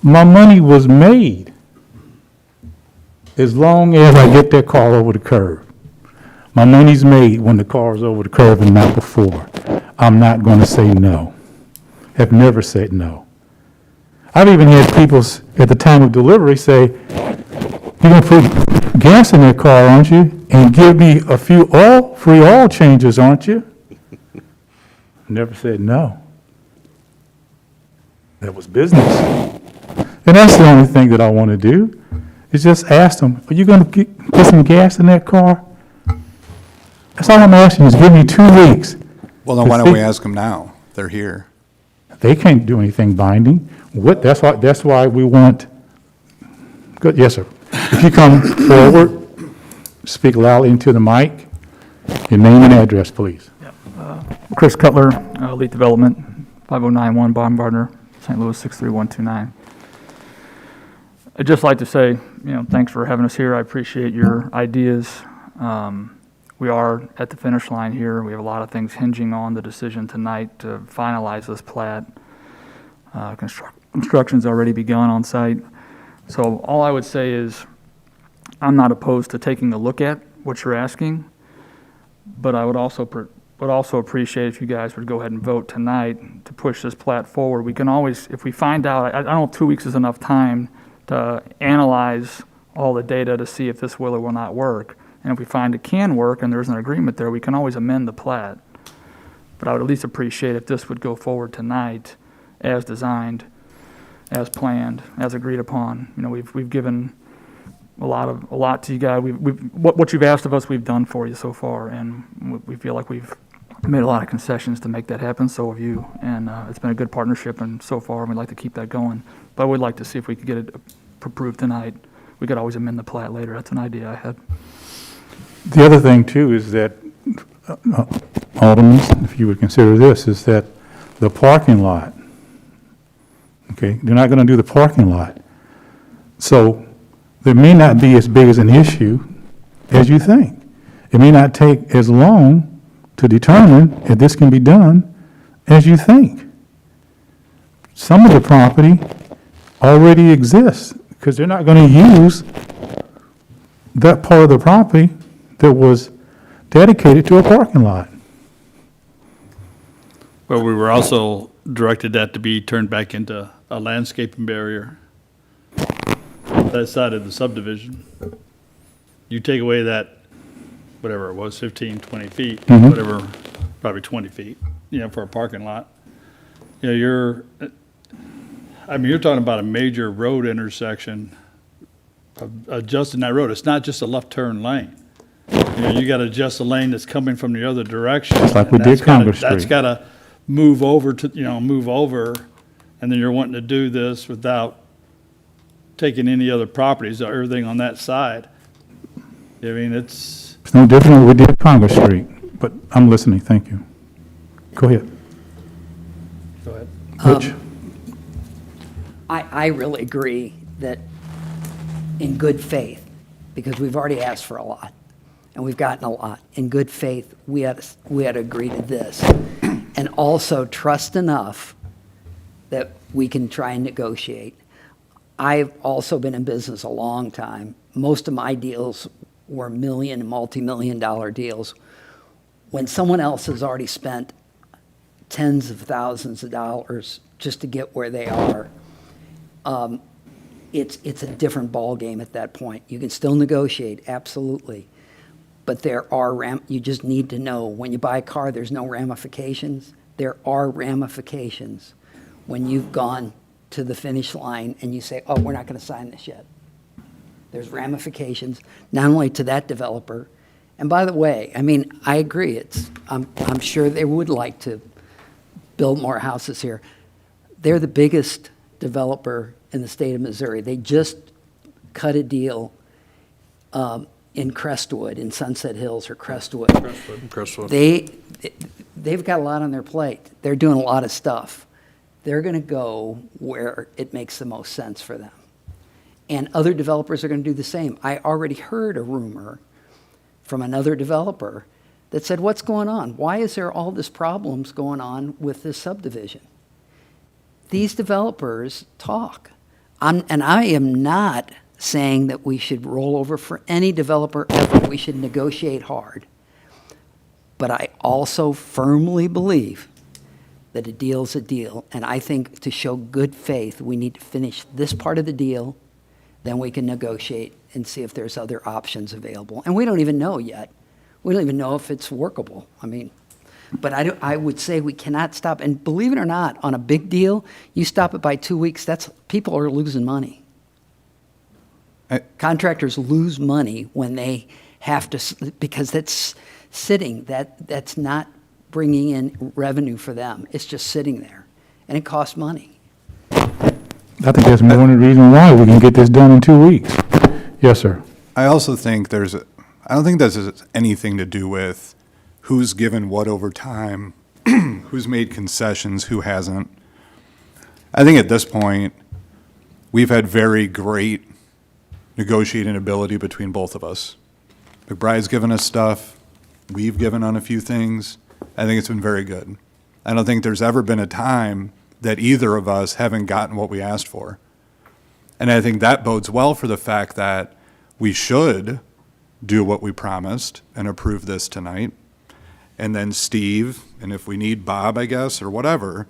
My money was made as long as I get that car over the curb. My money's made when the car is over the curb and not before. I'm not going to say no. Have never said no. I've even had people at the time of delivery say, you're going to put gas in that car, aren't you? And give me a few free oil changes, aren't you? Never said no. That was business. And that's the only thing that I want to do, is just ask them, are you going to put some gas in that car? That's all I'm asking, is give me 2 weeks. Well, then why don't we ask them now? They're here. They can't do anything binding. That's why we want, good, yes, sir. If you come forward, speak loudly into the mic, your name and address, please. Chris Cutler, Elite Development, 5091 Baumgartner, St. Louis 63129. I'd just like to say, thanks for having us here. I appreciate your ideas. We are at the finish line here. We have a lot of things hinging on the decision tonight to finalize this plat. Construction's already begun on site. So all I would say is I'm not opposed to taking a look at what you're asking, but I would also appreciate if you guys would go ahead and vote tonight to push this plat forward. We can always, if we find out, I don't know if 2 weeks is enough time to analyze all the data to see if this will or will not work. And if we find it can work and there's an agreement there, we can always amend the plat. But I would at least appreciate if this would go forward tonight as designed, as planned, as agreed upon. You know, we've given a lot to you guys. What you've asked of us, we've done for you so far, and we feel like we've made a lot of concessions to make that happen. So have you, and it's been a good partnership, and so far, we'd like to keep that going. But we'd like to see if we could get it approved tonight. We could always amend the plat later. That's an idea I had. The other thing too is that, Aldermen, if you would consider this, is that the parking lot, okay, they're not gonna do the parking lot. So there may not be as big as an issue as you think. It may not take as long to determine if this can be done as you think. Some of the property already exists, because they're not gonna use that part of the property that was dedicated to a parking lot. But we were also directed that to be turned back into a landscaping barrier. That side of the subdivision. You take away that, whatever it was, 15, 20 feet, whatever, probably 20 feet, for a parking lot. You're talking about a major road intersection, adjusting that road. It's not just a left turn lane. You got to adjust the lane that's coming from the other direction. Just like we and did that's gotta- Congress Street. That's got to move over, and then you're wanting to do this without taking any other properties or everything on that side. It's It's no different than we did Congress Street, but I'm listening, thank you. Go ahead. go ahead. Rich? I really agree that in good faith, because we've already asked for a lot, and we've gotten a lot, in good faith, we had to agree to this. And also trust enough that we can try and negotiate. I've also been in business a long time. Most of my deals were multi-million dollar deals. When someone else has already spent tens of thousands of dollars just to get where they are, it's a different ballgame at that point. You can still negotiate, absolutely. But you just need to know, when you buy a car, there's no ramifications. There are ramifications when you've gone to the finish line and you say, oh, we're not going to sign this yet. There's ramifications, not only to that developer, and by the way, I agree, I'm sure they would like to build more houses here. They're the biggest developer in the state of Missouri. They just cut a deal in Crestwood, in Sunset Hills or Crestwood. Crestwood. They've got a lot on their plate. They're doing a lot of stuff. They're going to go where it makes the most sense for them. And other developers are going to do the same. I already heard a rumor from another developer that said, what's going on? Why is there all this problems going on with this subdivision? These developers talk. And I am not saying that we should roll over for any developer ever. We should negotiate hard. But I also firmly believe that a deal's a deal. And I think to show good faith, we need to finish this part of the deal, then we can negotiate and see if there's other options available. And we don't even know yet. We don't even know if it's workable. But I would say we cannot stop. And believe it or not, on a big deal, you stop it by 2 weeks, people are losing money. Contractors lose money when they have to, because that's sitting, that's not bringing in revenue for them. It's just sitting there, and it costs money. I think that's more than the reason why we can get this done in 2 weeks. Yes, sir. I also think I don't think this has anything to do with who's given what over time, who's made concessions, who hasn't. I think at this point, we've had very great negotiating ability between both of us. McBride's given us stuff. We've given on a few things. I think it's been very good. I don't think there's ever been a time that either of us haven't gotten what we asked for. And I think that bodes well for the fact that we should do what we promised and approve this tonight. And then Steve, and if we need Bob, I guess, or whatever,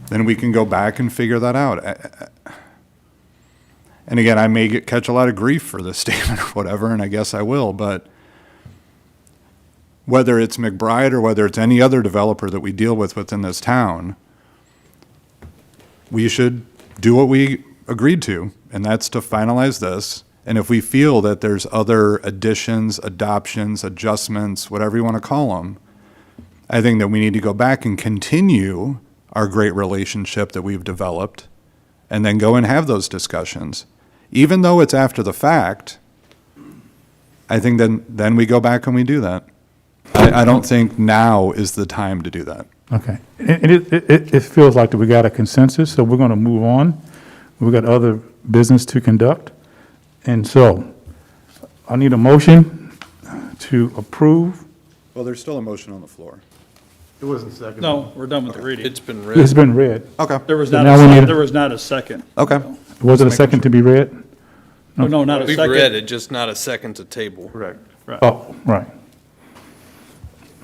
then we can go back and figure that out. And again, I may catch a lot of grief for this statement or whatever, and I guess I will, but whether it's McBride or whether it's any other developer that we deal with within this town, we should do what we agreed to, and that's to finalize this. And if we feel that there's other additions, adoptions, adjustments, whatever you want to call them, I think that we need to go back and continue our great relationship that we've developed and then go and have those discussions. Even though it's after the fact, I think then we go back and we do that. I don't think now is the time to do that. Okay. And it feels like that we got a consensus, so we're going to move on. We've got other business to conduct. And so I need a motion to approve. Well, there's still a motion on the floor. It wasn't second. No, we're done with the reading. It's been read. It's been read. Okay. There was So not now we need a- there was not a second. Okay. Was it a second to be read? No, not a We've second. read it, just not a second to table. Correct. Right. Oh, right.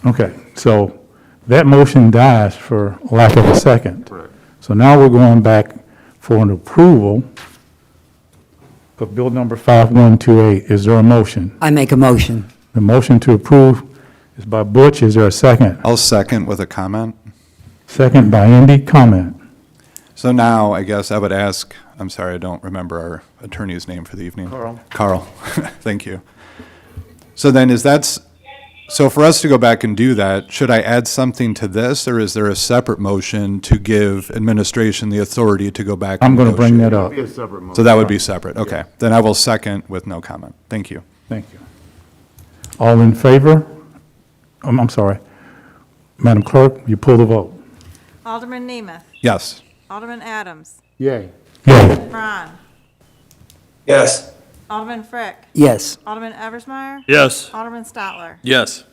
Okay, so that motion dies for lack of a second. Correct. So now we're going back for an approval of bill number 5128. Is there a motion? I make a motion. The motion to approve is by Butch. Is there a second? I'll second with a comment. Second by Andy. Comment. So now, I guess I would ask, I'm sorry, I don't remember our attorney's name for the evening. Carl, thank you. So then so for us to go back and do that, should I add something to this, or is there a separate motion to give administration the authority to go back? I'm and going to bring that negotiate? up. Be a separate motion. So that would be separate, okay. Then I will second with no comment. Thank you. Thank you. All in favor? I'm sorry. Madam Clerk, you pull the vote. Alderman Nemeth. Yes. Alderman Adams. Yay. Yay. Ron. Yes. Alderman Frick. Yes. Alderman Eversmeyer. Yes. Alderman Stotler. Yes.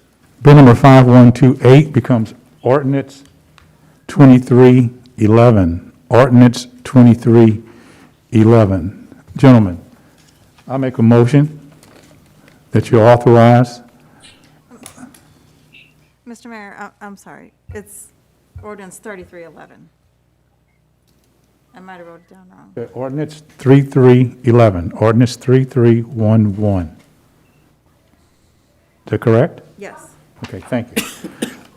Bill number 5128 becomes ordinance 2311. Ordinance 2311. Gentlemen, I make a motion that you authorize. Mr. Mayor, I'm sorry. It's ordinance 3311. I might have wrote it down wrong. Ordinance 3311. Ordinance 3311. Is that correct? Yes. Okay, thank you.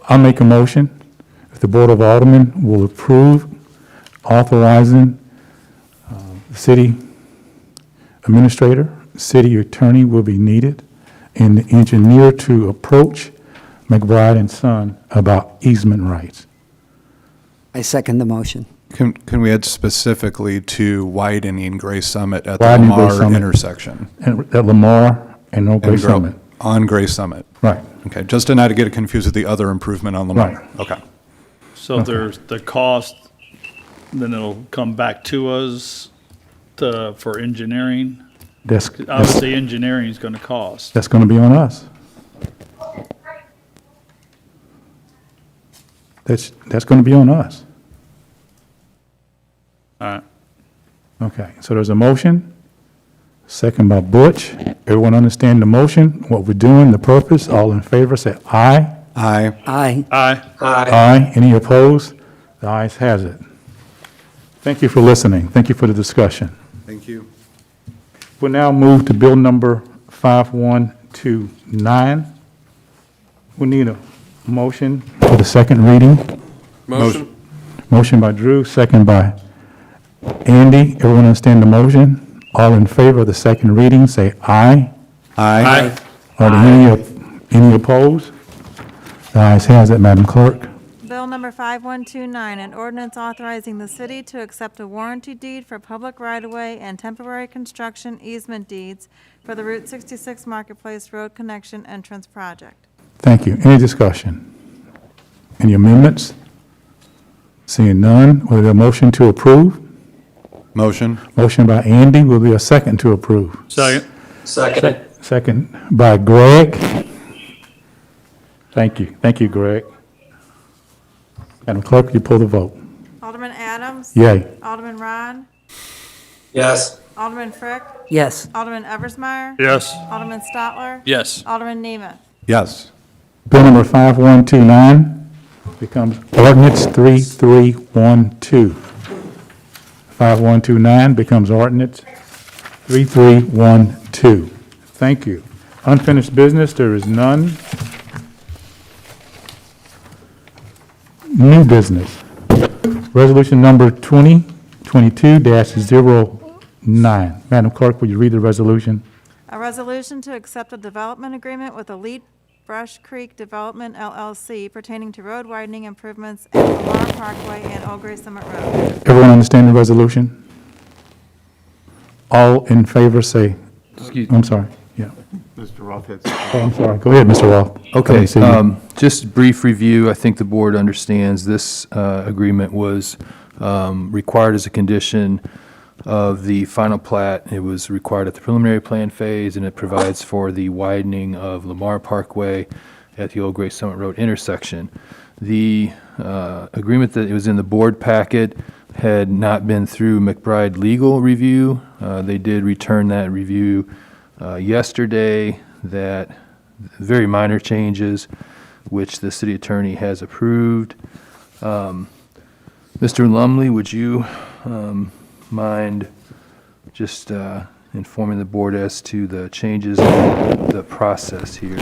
I'll make a motion if the Board of Aldermen will approve authorizing the city administrator, city attorney will be needed, and the engineer to approach McBride and Son about easement rights. I second the motion. Can we add specifically to widening Gray Summit at the Widening Gray Lamar Summit. intersection? And at Lamar and Oak Gray And Summit. On Gray Summit. Right, Okay, just to not to get it confused with the other improvement on Lamar. Right. Okay. So there's the cost, then it'll come back to us for engineering. that's Obviously, engineering is going to cost. going to be on us. That's going to be on us. All right. Okay, so there's a motion, second by Butch. Everyone understand the motion, what we're doing, the purpose? All in favor, say aye. Aye. Aye. Aye. Aye. Any opposed? The ayes has it. Thank you for listening. Thank you for the discussion. Thank you. We'll now move to bill number 5129. We need a motion for the second reading. Motion? Motion by Drew, second by Andy. Everyone understand the motion? All in favor of the second reading, say aye. Aye. Are there any opposed? The ayes has it, Madam Clerk. Bill number 5129, an ordinance authorizing the city to accept a warranty deed for public right-of-way and temporary construction easement deeds for the Route 66 Marketplace Road Connection Entrance Project. Thank you. Any discussion? Any amendments? Seeing none, will there be a motion to approve? Motion. Motion by Andy, will be a second to approve. Second. Second by Greg. Thank you. Thank you, Greg. Madam Clerk, you pull the vote. Alderman Adams. Yay. Alderman Ron. Yes. Alderman Frick. Yes. Alderman Eversmeyer. Yes. Alderman Stotler. Yes. Alderman Nemeth. Yes. Bill number 5129 becomes ordinance 3312. 5129 becomes ordinance 3312. Thank you. Unfinished business, there is none. New business. Resolution number 2022-09. Madam Clerk, will you read the resolution? A resolution to accept a development agreement with Elite Brush Creek Development LLC pertaining to road widening improvements at Lamar Parkway and Old Gray Summit Road. Everyone understand the resolution? All in favor say, I'm sorry, yeah. Mr. Roth had Oh, I'm sorry. Go ahead, Mr. Roth. I Okay, didn't see you. just brief review. I think the board understands this agreement was required as a condition of the final plat. It was required at the preliminary plan phase, and it provides for the widening of Lamar Parkway at the Old Gray Summit Road intersection. The agreement that was in the board packet had not been through McBride legal review. They did return that review yesterday, that very minor changes, which the city attorney has approved. Mr. Lumley, would you mind just informing the board as to the changes in the process here?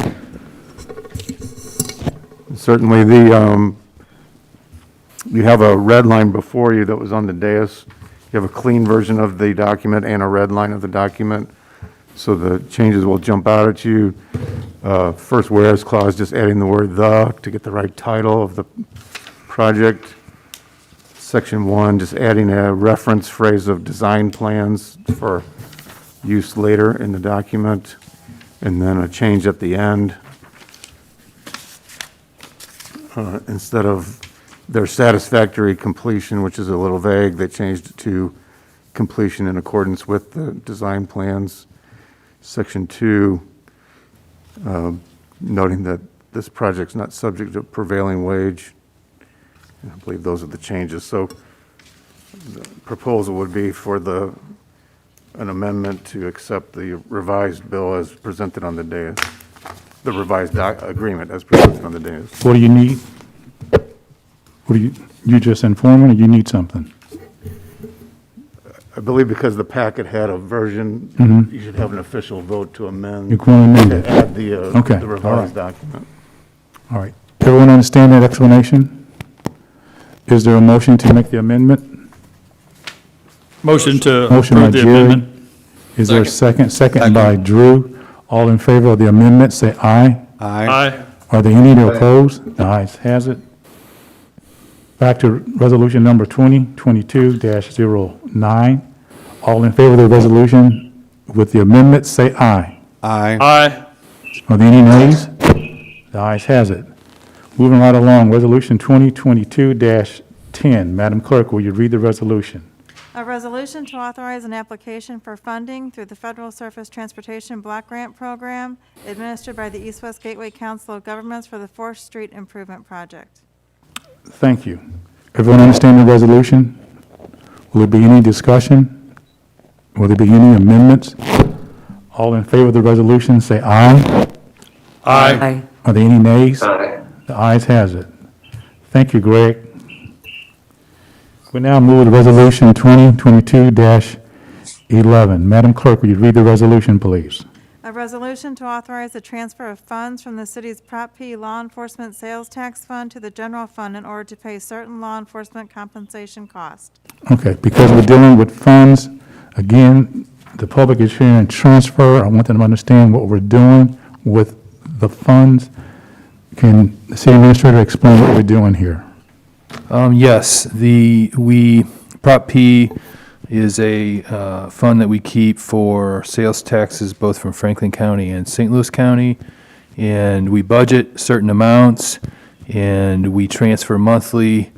Certainly, you have a red line before you that was on the dais. You have a clean version of the document and a red line of the document. So the changes will jump out at you. First whereas clause, just adding the word "the" to get the right title of the project. Section 1, just adding a reference phrase of design plans for use later in the document, and then a change at the end. Instead of their satisfactory completion, which is a little vague, they changed it to completion in accordance with the design plans. Section 2, noting that this project's not subject to prevailing wage. I believe those are the changes. So the proposal would be for an amendment to accept the revised bill as presented on the dais, the revised agreement as presented on the dais. What do you need? What do you just informing, or you need something? I believe because the packet had a version, you should have an official vote to amend. You're going to amend it. To add the Okay, the all revised right. document. All right. Everyone understand that explanation? Is there a motion to make the amendment? Motion to Motion by approve the Jerry. amendment. Is there a second? Second by Drew. All in favor of the amendment, say aye. Aye. Are there any that oppose? The ayes has it. Back to resolution number 2022-09. All in favor of the resolution with the amendment, say aye. Aye. Are there any nays? The ayes has it. Moving right along, resolution 2022-10. Madam Clerk, will you read the resolution? A resolution to authorize an application for funding through the Federal Surface Transportation Block Grant Program administered by the East-West Gateway Council of Governments for the 4th Street Improvement Project. Thank you. Everyone understand the resolution? Will there be any discussion? Will there be any amendments? All in favor of the resolution, say aye. Aye. Are there any nays? The ayes has it. Thank you, Greg. We now move to resolution 2022-11. Madam Clerk, will you read the resolution, please? A resolution to authorize the transfer of funds from the city's Prop P Law Enforcement Sales Tax Fund to the general fund in order to pay certain law enforcement compensation costs. Okay, because we're dealing with funds, again, the public is hearing transfer. I want them to understand what we're doing with the funds. Can the city administrator explain what we're doing here? Yes, Prop P is a fund that we keep for sales taxes both from Franklin County and St. Louis County, and we budget certain amounts, and we transfer monthly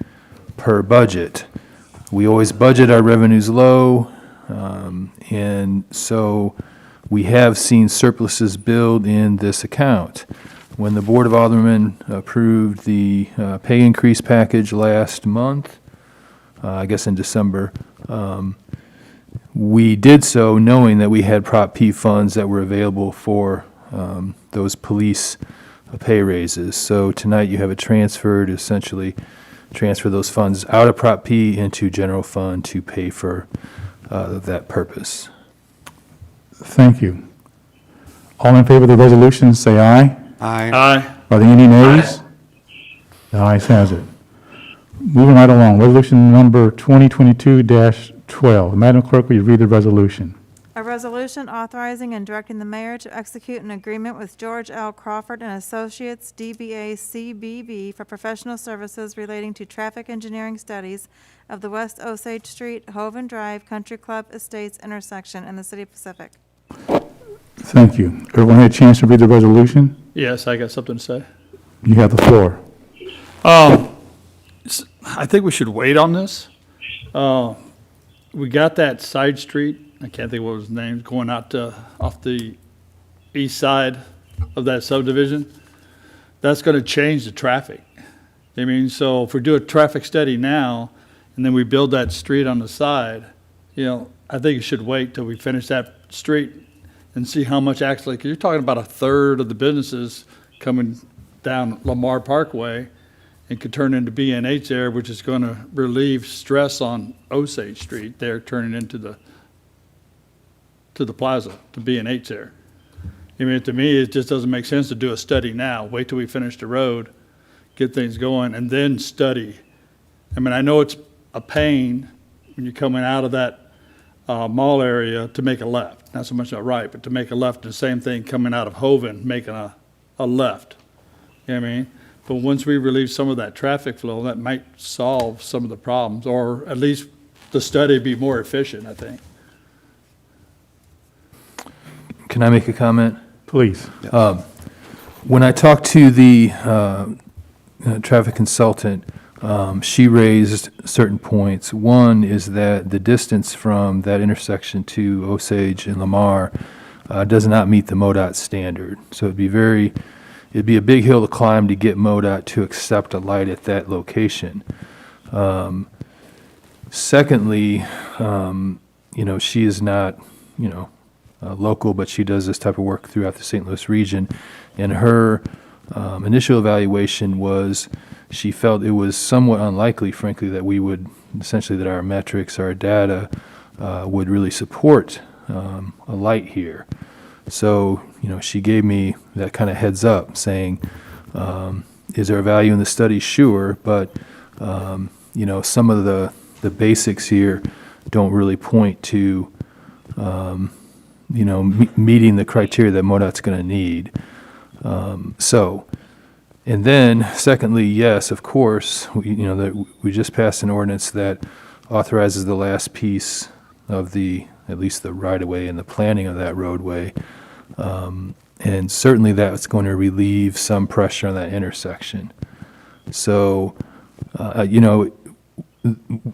per budget. We always budget our revenues low, and so we have seen surpluses build in this account. When the Board of Aldermen approved the pay increase package last month, I guess in December, we did so knowing that we had Prop P funds that were available for those police pay raises. So tonight you have it transferred, essentially transfer those funds out of Prop P into general fund to pay for that purpose. Thank you. All in favor of the resolution, say aye. Aye. Are there any nays? The ayes has it. Moving right along, resolution number 2022-12. Madam Clerk, will you read the resolution? A resolution authorizing and directing the mayor to execute an agreement with George L. Crawford and Associates, DBA CBB, for professional services relating to traffic engineering studies of the West Osage Street, Hoeven Drive, Country Club Estates intersection in the city of Pacific. Thank you. Everyone had a chance to read the resolution? Yes, I got something to say. You have the floor. I think we should wait on this. We got that side street, I can't think what his name, going out off the east side of that subdivision. That's going to change the traffic. I mean, so if we do a traffic study now, and then we build that street on the side, I think you should wait till we finish that street and see how much actually, because you're talking about a third of the businesses coming down Lamar Parkway and could turn into B&H there, which is going to relieve stress on Osage Street there, turning into the plaza, to B&H there. I mean, to me, it just doesn't make sense to do a study now. Wait till we finish the road, get things going, and then study. I mean, I know it's a pain when you're coming out of that mall area to make a left. Not so much a right, but to make a left. The same thing coming out of Hoeven, making a left. You know what I mean? But once we relieve some of that traffic flow, that might solve some of the problems, or at least the study be more efficient, I think. Can I make a comment? Please. When I talked to the traffic consultant, she raised certain points. One is that the distance from that intersection to Osage and Lamar does not meet the MoDOT standard. So it'd be a big hill to climb to get MoDOT to accept a light at that location. Secondly, she is not, local, but she does this type of work throughout the St. Louis region. And her initial evaluation was she felt it was somewhat unlikely, frankly, that we would, essentially that our metrics, our data would really support a light here. So, she gave me that kind of heads up saying, is there a value in the study? Sure, but, some of the basics here don't really point to, meeting the criteria that MoDOT's going to need. And then, secondly, yes, of course, we just passed an ordinance that authorizes the last piece of at least the right-of-way and the planning of that roadway. And certainly that's going to relieve some pressure on that intersection. So,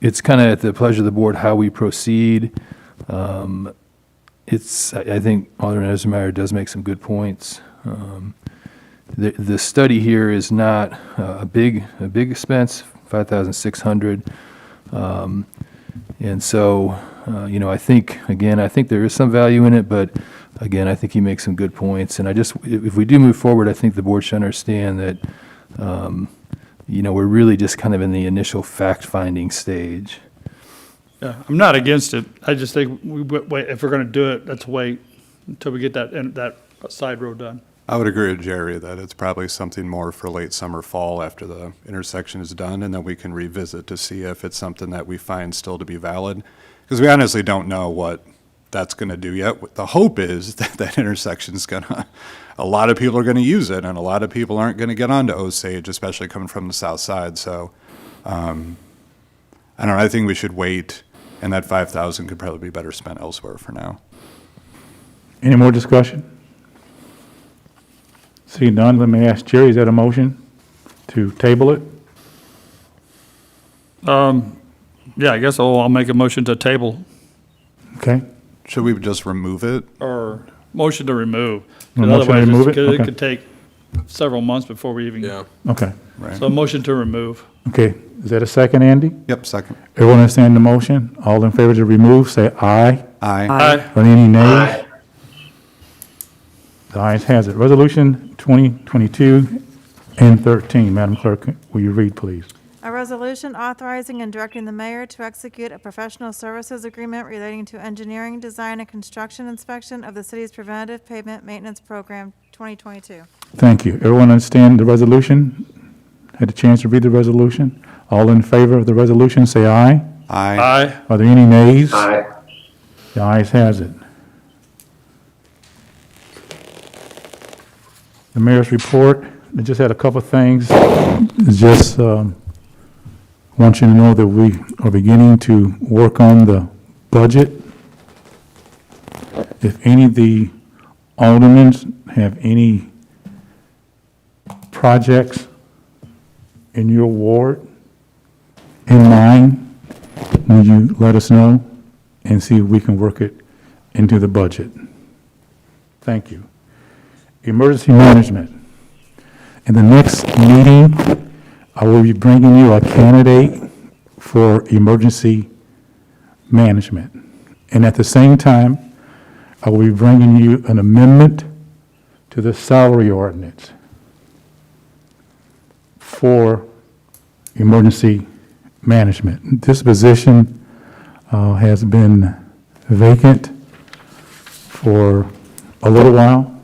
it's kind of at the pleasure of the board how we proceed. I think Alderman Eisenmeyer does make some good points. The study here is not a big expense, $5,600. And so, I think there is some value in it, but again, I think he makes some good points. And if we do move forward, I think the board should understand that, we're really just kind of in the initial fact-finding stage. Yeah, I'm not against it. I just think wait, if we're going to do it, let's wait until we get that side road done. I would agree with Jerry that it's probably something more for late summer, fall after the intersection is done, and then we can revisit to see if it's something that we find still to be valid. Because we honestly don't know what that's going to do yet. The hope is that that intersection is a lot of people are going to use it, and a lot of people aren't going to get onto Osage, especially coming from the south side. So, I don't know, I think we should wait, and that $5,000 could probably be better spent elsewhere for now. Any more discussion? Seeing none, let me ask Jerry, is that a motion to table it? Yeah, I guess I'll make a motion to table Okay. Should we just remove it? or motion to remove. 'Cause A motion to otherwise remove it? It Okay. could take several months before we even. Yeah. Okay. Right. So a motion to remove. Okay. Is that a second, Andy? Yep, second. Everyone understand the motion? All in favor to remove, say aye. Aye. Aye. Or any nays? The ayes has it. Resolution 2022 and 13. Madam Clerk, will you read, please? A resolution authorizing and directing the mayor to execute a professional services agreement relating to engineering, design, and construction inspection of the city's preventative pavement maintenance program 2022. Thank you. Everyone understand the resolution? Had a chance to read the resolution? All in favor of the resolution, say aye. Aye. Aye. Are there any nays? Aye. The ayes has it. The mayor's report, I just had a couple of things. Just want you to know that we are beginning to work on the budget. If any of the aldermen have any projects in your ward in mind, will you let us know and see if we can work it into the budget? Thank you. Emergency management. In the next meeting, I will be bringing you a candidate for emergency management. And at the same time, I will be bringing you an amendment to the salary ordinance for emergency management. This position has been vacant for a little while.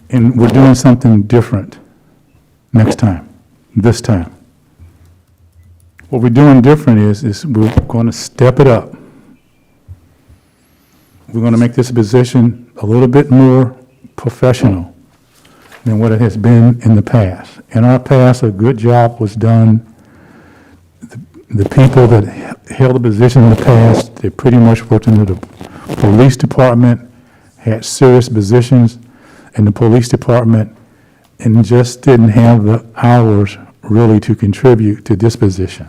And we're doing something different this time. What we're doing different is we're going to step it up. We're going to make this position a little bit more professional than what it has been in the past. In our past, a good job was done. The people that held the position in the past, they pretty much worked into the police department, had serious positions in the police department, and just didn't have the hours really to contribute to this position.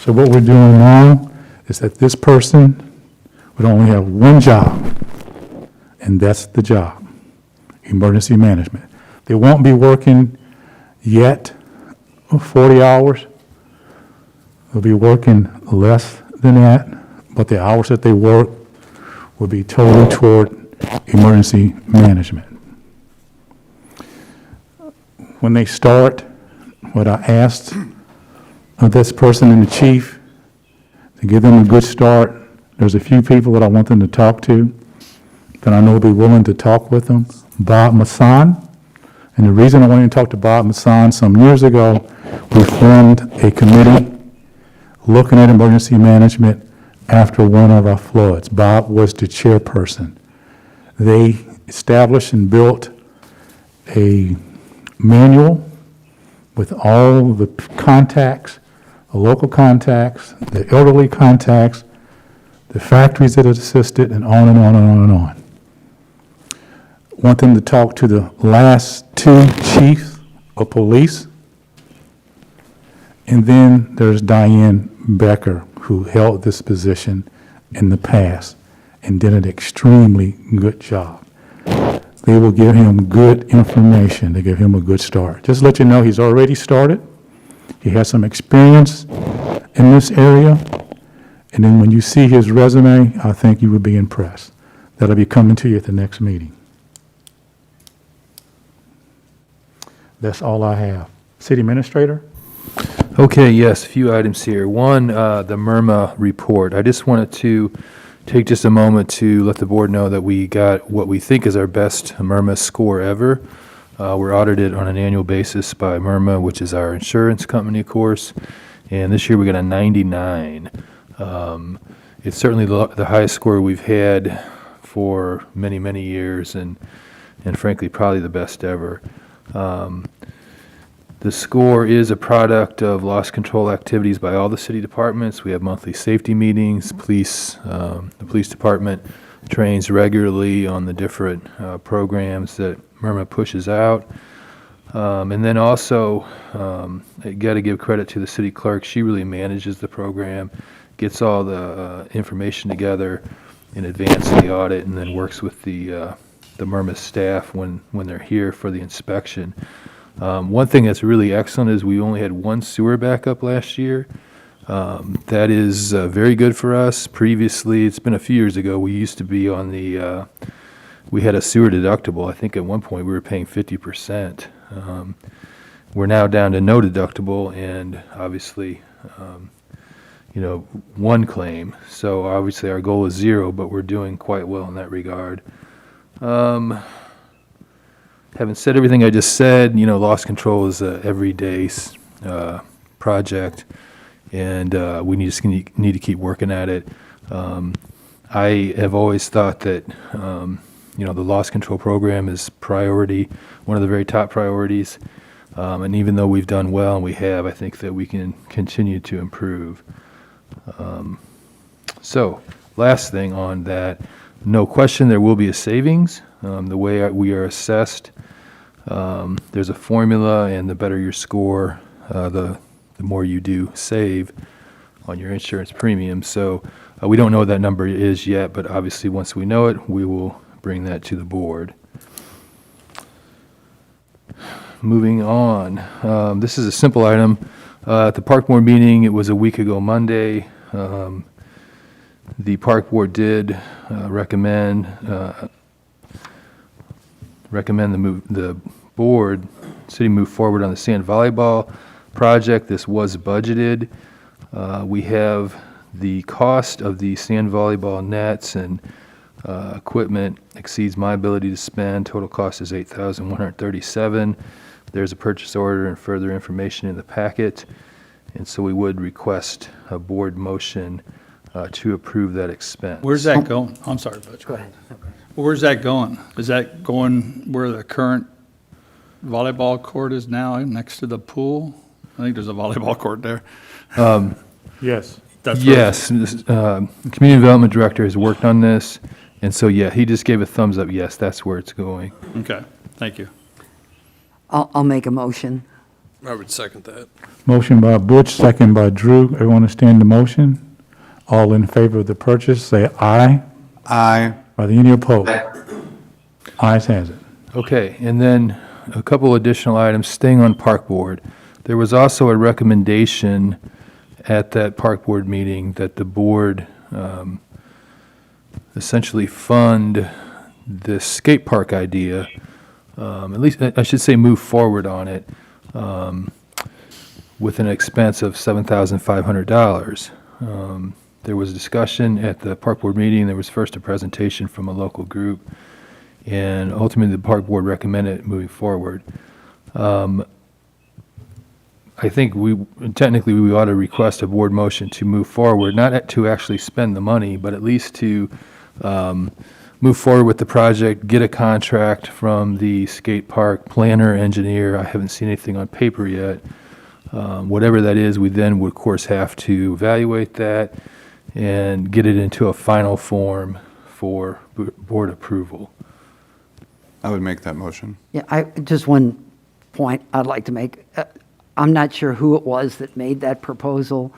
So what we're doing now is that this person would only have one job, and that's the job, emergency management. They won't be working yet 40 hours. They'll be working less than that, but the hours that they work will be totally toward emergency management. When they start, what I asked of this person and the chief to give them a good start, there's a few people that I want them to talk to that I know will be willing to talk with them. Bob Masson. And the reason I wanted to talk to Bob Masson, some years ago, we formed a committee looking at emergency management after one of our floods. Bob was the chairperson. They established and built a manual with all the contacts, the local contacts, the elderly contacts, the factories that assisted, and on and on and on and on. Want them to talk to the last two chiefs of police. And then there's Diane Becker, who held this position in the past and did an extremely good job. They will give him good information to give him a good start. Just to let you know, he's already started. He has some experience in this area. And then when you see his resume, I think you would be impressed. That'll be coming to you at the next meeting. That's all I have. City Administrator? Okay, yes, a few items here. One, the Myrma Report. I just wanted to take just a moment to let the board know that we got what we think is our best Myrma score ever. We're audited on an annual basis by Myrma, which is our insurance company, of course, and this year we got a 99. It's certainly the highest score we've had for many, many years, and frankly, probably the best ever. The score is a product of loss control activities by all the city departments. We have monthly safety meetings. The police department trains regularly on the different programs that Myrma pushes out. And then also, I got to give credit to the city clerk. She really manages the program, gets all the information together in advance of the audit, and then works with the Myrma staff when they're here for the inspection. One thing that's really excellent is we only had one sewer backup last year. That is very good for us. Previously, it's been a few years ago, we used to be on the, we had a sewer deductible. I think at one point we were paying 50%. We're now down to no deductible and obviously, one claim. So obviously our goal is 0, but we're doing quite well in that regard. Having said everything I just said, loss control is a everyday project, and we need to keep working at it. I have always thought that, the loss control program is priority, one of the very top priorities. And even though we've done well, and we have, I think that we can continue to improve. So, last thing on that, no question there will be a savings. The way we are assessed, there's a formula, and the better your score, the more you do save on your insurance premium. So we don't know what that number is yet, but obviously once we know it, we will bring that to the board. Moving on, this is a simple item. At the park board meeting, it was a week ago Monday. The park board did recommend the city move forward on the sand volleyball project. This was budgeted. We have the cost of the sand volleyball nets and equipment exceeds my ability to spend. Total cost is $8,137. There's a purchase order and further information in the packet. And so we would request a board motion to approve that expense. Where's that going? I'm sorry, Butch. Go ahead. Where's that going? Is that going where the current volleyball court is now, next to the pool? I think there's a volleyball court there. Yes. That's where- Yes, Community Development Director has worked on this, and so, yeah, he just gave a thumbs up, yes, that's where it's going. Okay, thank you. I'll make a motion. I would second that. Motion by Butch, second by Drew. Everyone understand the motion? All in favor of the purchase, say aye. Aye. Are there any opposed? Ayes has it. Okay, and then a couple additional items, staying on Park Board. There was also a recommendation at that Park Board meeting that the board essentially fund this skate park idea, at least I should say move forward on it, with an expense of $7,500. There was discussion at the Park Board meeting. There was first a presentation from a local group, and ultimately the Park Board recommended moving forward. I think technically we ought to request a board motion to move forward, not to actually spend the money, but at least to move forward with the project, get a contract from the skate park planner, engineer. I haven't seen anything on paper yet. Whatever that is, we then would, of course, have to evaluate that and get it into a final form for board approval. I would make that motion. Yeah, just one point I'd like to make. I'm not sure who it was that made that proposal,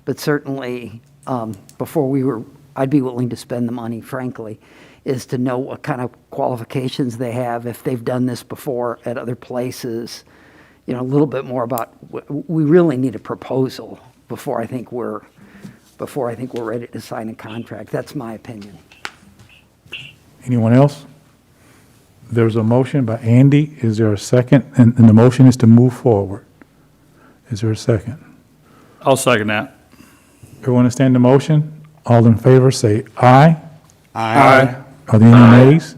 but certainly I'd be willing to spend the money, frankly, is to know what kind of qualifications they have, if they've done this before at other places, a little bit more about, we really need a proposal before I think we're ready to sign a contract. That's my opinion. Anyone else? There's a motion by Andy. Is there a second? And the motion is to move forward. Is there a second? I'll second that. Everyone understand the motion? All in favor, say aye. Aye. Are there any nays?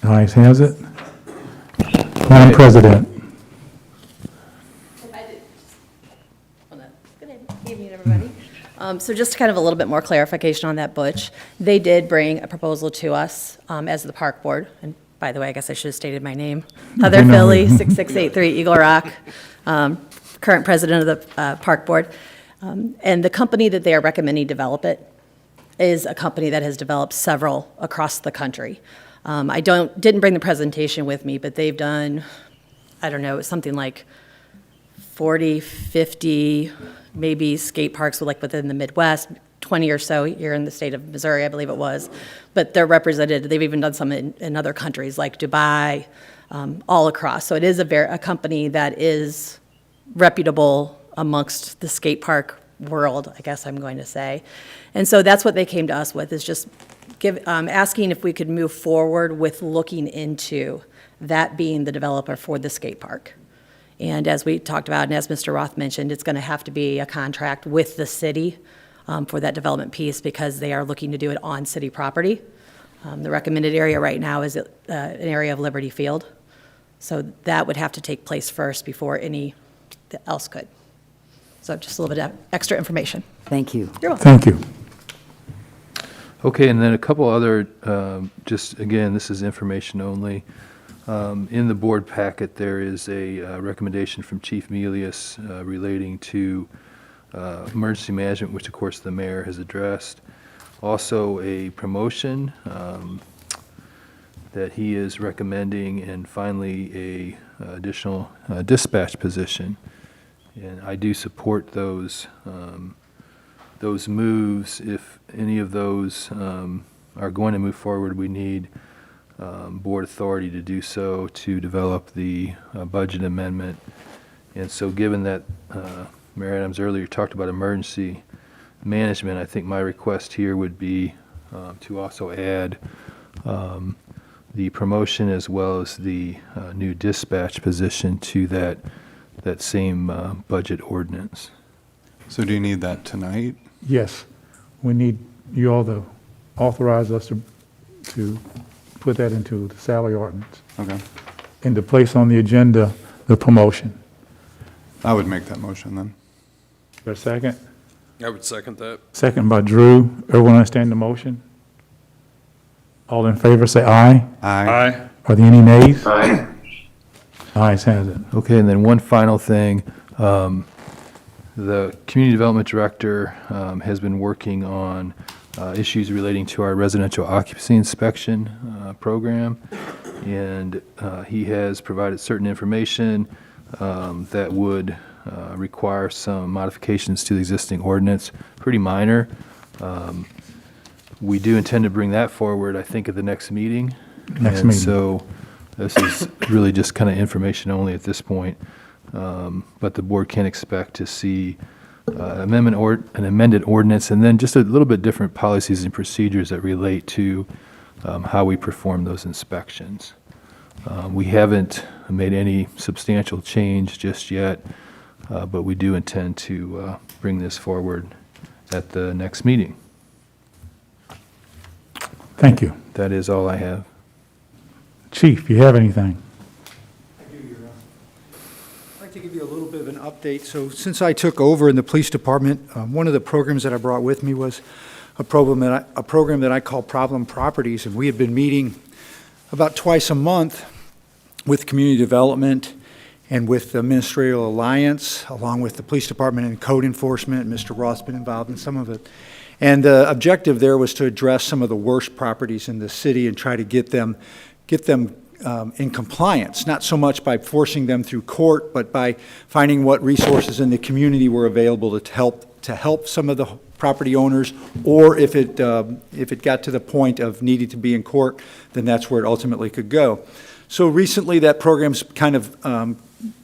Ayes has it. Madam President. Good evening, everybody. So just kind of a little bit more clarification on that, Butch. They did bring a proposal to us as the park board. And by the way, I guess I should have stated my name. Heather no. Philly, 6683 Eagle Rock, current president of the park board. And the company that they are recommending develop it is a company that has developed several across the country. I didn't bring the presentation with me, but they've done, I don't know, something like 40, 50, maybe skate parks within the Midwest, 20 or so here in the state of Missouri, I believe it was. But they're represented, they've even done some in other countries like Dubai, all across. So it is a company that is reputable amongst the skate park world, I guess I'm going to say. And so that's what they came to us with, is just asking if we could move forward with looking into that being the developer for the skate park. And as we talked about, and as Mr. Roth mentioned, it's going to have to be a contract with the city for that development piece, because they are looking to do it on city property. The recommended area right now is an area of Liberty Field. So that would have to take place first before any else could. So just a little bit of extra information. Thank you. You're welcome. Thank you. Okay, and then a couple other, just again, this is information only. In the board packet, there is a recommendation from Chief Melius relating to emergency management, which of course the mayor has addressed. Also a promotion that he is recommending, and finally a additional dispatch position. And I do support those moves. If any of those are going to move forward, we need board authority to do so, to develop the budget amendment. And so given that Mayor Adams earlier talked about emergency management, I think my request here would be to also add the promotion as well as the new dispatch position to that same budget ordinance. So do you need that tonight? Yes, we need you all to authorize us to put that into the salary ordinance Okay. and to place on the agenda the promotion. I would make that motion then. For a second? I would second that. Second by Drew. Everyone understand the motion? All in favor, say aye. Aye. Are there any nays? Aye. Ayes has it. Okay, and then one final thing. The Community Development Director has been working on issues relating to our residential occupancy inspection program, and he has provided certain information that would require some modifications to the existing ordinance, pretty minor. We do intend to bring that forward, I think, at the next meeting. Next And meeting. so this is really just kind of information only at this point. But the board can expect to see an amended ordinance, and then just a little bit different policies and procedures that relate to how we perform those inspections. We haven't made any substantial change just yet, but we do intend to bring this forward at the next meeting. Thank you. That is all I have. Chief, you have anything? I'd like to give you a little bit of an update. So since I took over in the police department, one of the programs that I brought with me was a program that I call Problem Properties, and we had been meeting about twice a month with community development and with the Ministerial Alliance, along with the police department and code enforcement. Mr. Roth's been involved in some of it. And the objective there was to address some of the worst properties in the city and try to get them in compliance, not so much by forcing them through court, but by finding what resources in the community were available to help some of the property owners, or if it got to the point of needing to be in court, then that's where it ultimately could go. So recently, that program's kind of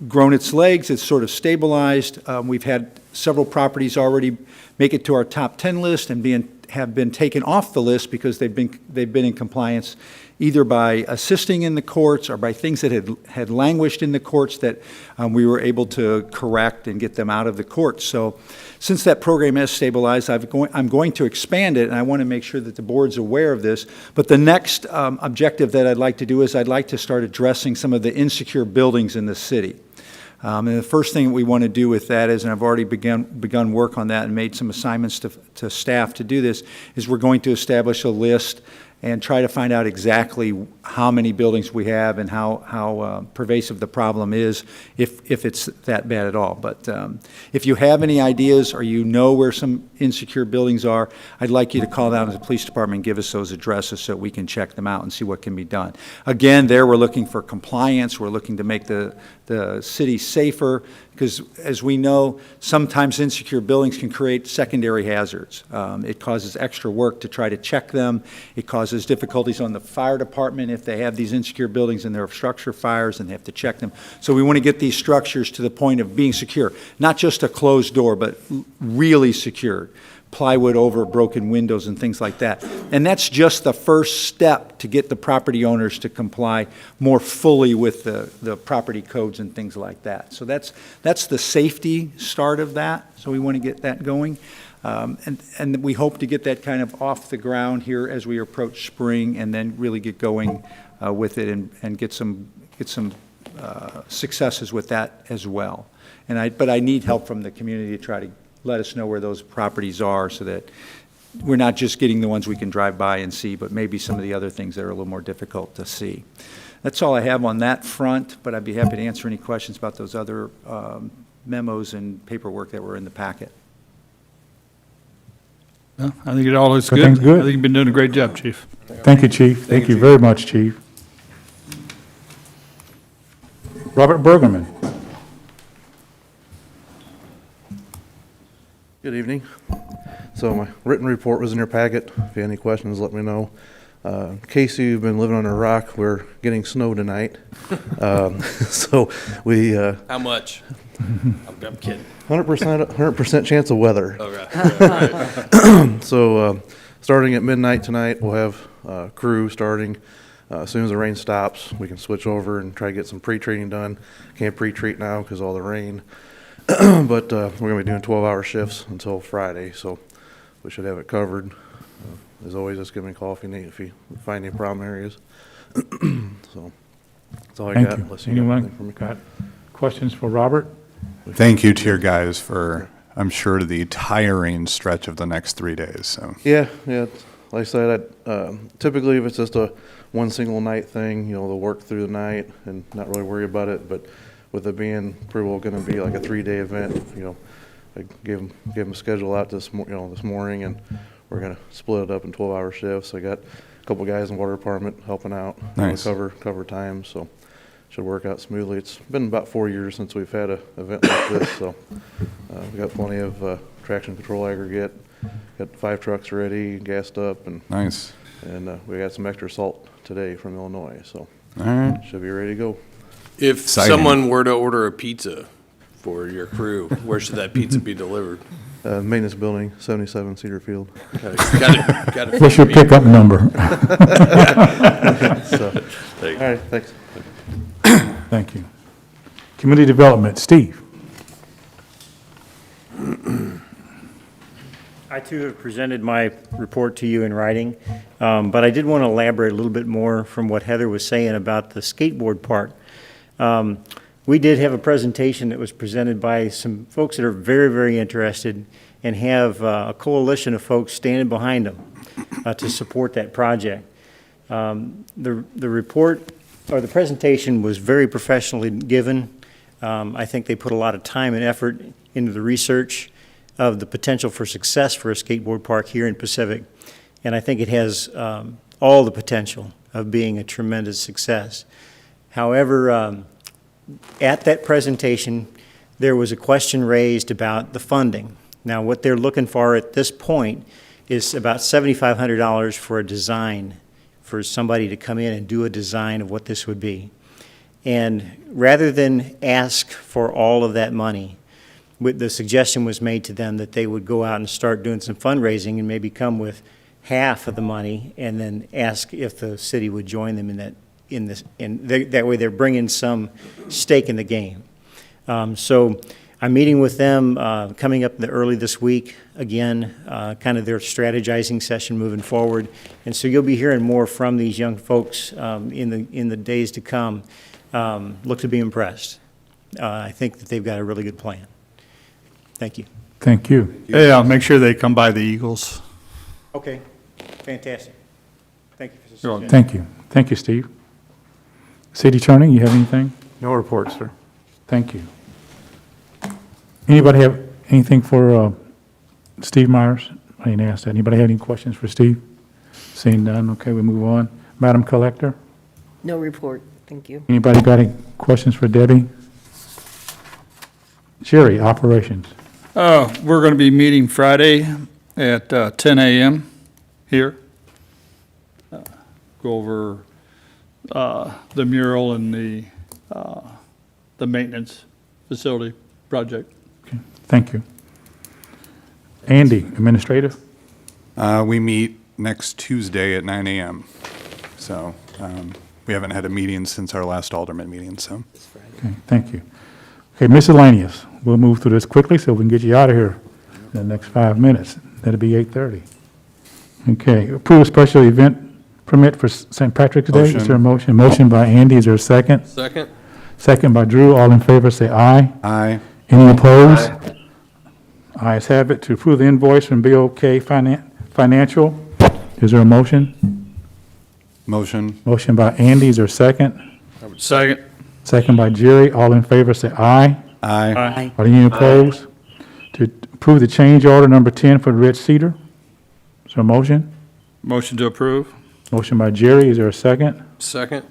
grown its legs. It's sort of stabilized. We've had several properties already make it to our top 10 list and have been taken off the list because they've been in compliance either by assisting in the courts or by things that had languished in the courts that we were able to correct and get them out of the courts. So since that program has stabilized, I'm going to expand it, and I want to make sure that the board's aware of this. But the next objective that I'd like to do is I'd like to start addressing some of the insecure buildings in the city. And the first thing that we want to do with that is, and I've already begun work on that and made some assignments to staff to do this, is we're going to establish a list and try to find out exactly how many buildings we have and how pervasive the problem is, if it's that bad at all. But if you have any ideas or you know where some insecure buildings are, I'd like you to call down to the police department and give us those addresses so we can check them out and see what can be done. Again, there we're looking for compliance. We're looking to make the city safer, because as we know, sometimes insecure buildings can create secondary hazards. It causes extra work to try to check them. It causes difficulties on the fire department if they have these insecure buildings and there are structure fires and they have to check them. So we want to get these structures to the point of being secure, not just a closed door, but really secure. Plywood over broken windows and things like that. And that's just the first step to get the property owners to comply more fully with the property codes and things like that. So that's the safety start of that. So we want to get that going. And we hope to get that kind of off the ground here as we approach spring, and then really get going with it and get some successes with that as well. But I need help from the community to try to let us know where those properties are so that we're not just getting the ones we can drive by and see, but maybe some of the other things that are a little more difficult to see. That's all I have on that front, but I'd be happy to answer any questions about those other memos and paperwork that were in the packet. No, I think it all looks good. Everything's good. I think you've been doing a great job, Chief. Thank you, Chief. Thank you very much, Chief. Robert Bergerman. Good evening. So my written report was in your packet. If you have any questions, let me know. Casey, you've been living under a rock. We're getting snow tonight. So we... How much? I'm kidding. 100% chance of weather. Okay. So starting at midnight tonight, we'll have crew starting. As soon as the rain stops, we can switch over and try to get some pre-treating done. Can't pre-treat now because of all the rain. But we're going to be doing 12-hour shifts until Friday, so we should have it covered. As always, just give me a call if you find any problem areas. So that's all I Thank got. you. Unless you got anything Anyone for me. got questions for Robert? Thank you to your guys for, I'm sure, the tiring stretch of the next 3 days, so. Yeah. Like I said, typically if it's just a one single night thing, they'll work through the night and not really worry about it. But with it being pretty well going to be like a 3-day event, I gave them a schedule out this morning, and we're going to split it up in 12-hour shifts. I got a couple guys in the water department helping out, Nice. cover time, so should work out smoothly. It's been about 4 years since we've had an event like this, so we got plenty of traction control aggregate. Got 5 trucks ready, gassed up, and Nice. we got some extra salt today from Illinois, so All right. should be ready to go. If Exciting. someone were to order a pizza for your crew, where should that pizza be delivered? Maintenance building, 77 Cedar Field. Got it. What's your pickup number? So, all right, thanks. Thank you. Community Development, Steve. I too have presented my report to you in writing, but I did want to elaborate a little bit more from what Heather was saying about the skateboard park. We did have a presentation that was presented by some folks that are very, very interested and have a coalition of folks standing behind them to support that project. The report or the presentation was very professionally given. I think they put a lot of time and effort into the research of the potential for success for a skateboard park here in Pacific. And I think it has all the potential of being a tremendous success. However, at that presentation, there was a question raised about the funding. Now, what they're looking for at this point is about $7,500 for a design, for somebody to come in and do a design of what this would be. And rather than ask for all of that money, the suggestion was made to them that they would go out and start doing some fundraising and maybe come with half of the money and then ask if the city would join them that way they're bringing some stake in the game. So I'm meeting with them coming up early this week, again, kind of their strategizing session moving forward. And so you'll be hearing more from these young folks in the days to come. Look to be impressed. I think that they've got a really good plan. Thank you. Thank you. Yeah, I'll make sure they come by the Eagles. Okay, fantastic. Thank you for this. You're welcome. Thank you. Thank you, Steve. City Attorney, you have anything? No reports, sir. Thank you. Anybody have anything for Steve Myers? I didn't ask that. Anybody have any questions for Steve? Seeing none, okay, we move on. Madam Collector, No report, thank you. anybody got any questions for Debbie? Jerry, Operations. We're going to be meeting Friday at 10 a.m. here. Go over the mural and the maintenance facility project. Okay, thank you. Andy, Administrative. We meet next Tuesday at 9 a.m. So we haven't had a meeting since our last Alderman meeting, so. Okay, thank you. Okay, Miscellaneous. We'll move through this quickly so we can get you out of here in the next 5 minutes. That'll be 8:30. Okay, approve a special event permit for St. Patrick's Day. Is there a motion? Motion by Andy, is there a second? Second? Second by Drew. All in favor, say aye. Aye. Any opposed? Ayes have it to approve the invoice from BOK Financial. Is there a motion? Motion. Motion by Andy. Is there a second? Second. Second by Jerry. All in favor, say aye. Aye. Aye. Are there any opposed? To approve the change order number 10 for the Red Cedar. Is there a motion? Motion to approve. Motion by Jerry. Is there a second? Second.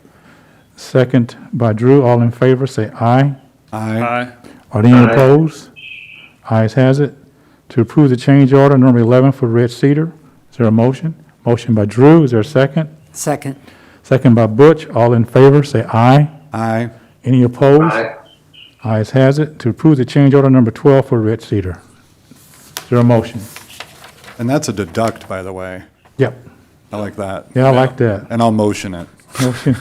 Second by Drew. All in favor, say aye. Aye. Aye. Are there any opposed? Ayes has it. To approve the change order number 11 for Red Cedar. Is there a motion? Motion by Drew. Is there a second? Second. Second by Butch. All in favor, say aye. Aye. Any opposed? Ayes has it. To approve the change order number 12 for Red Cedar. Is there a motion? And that's a deduct, by the way. Yep. I like that. Yeah, I like that. And I'll motion it. Motion,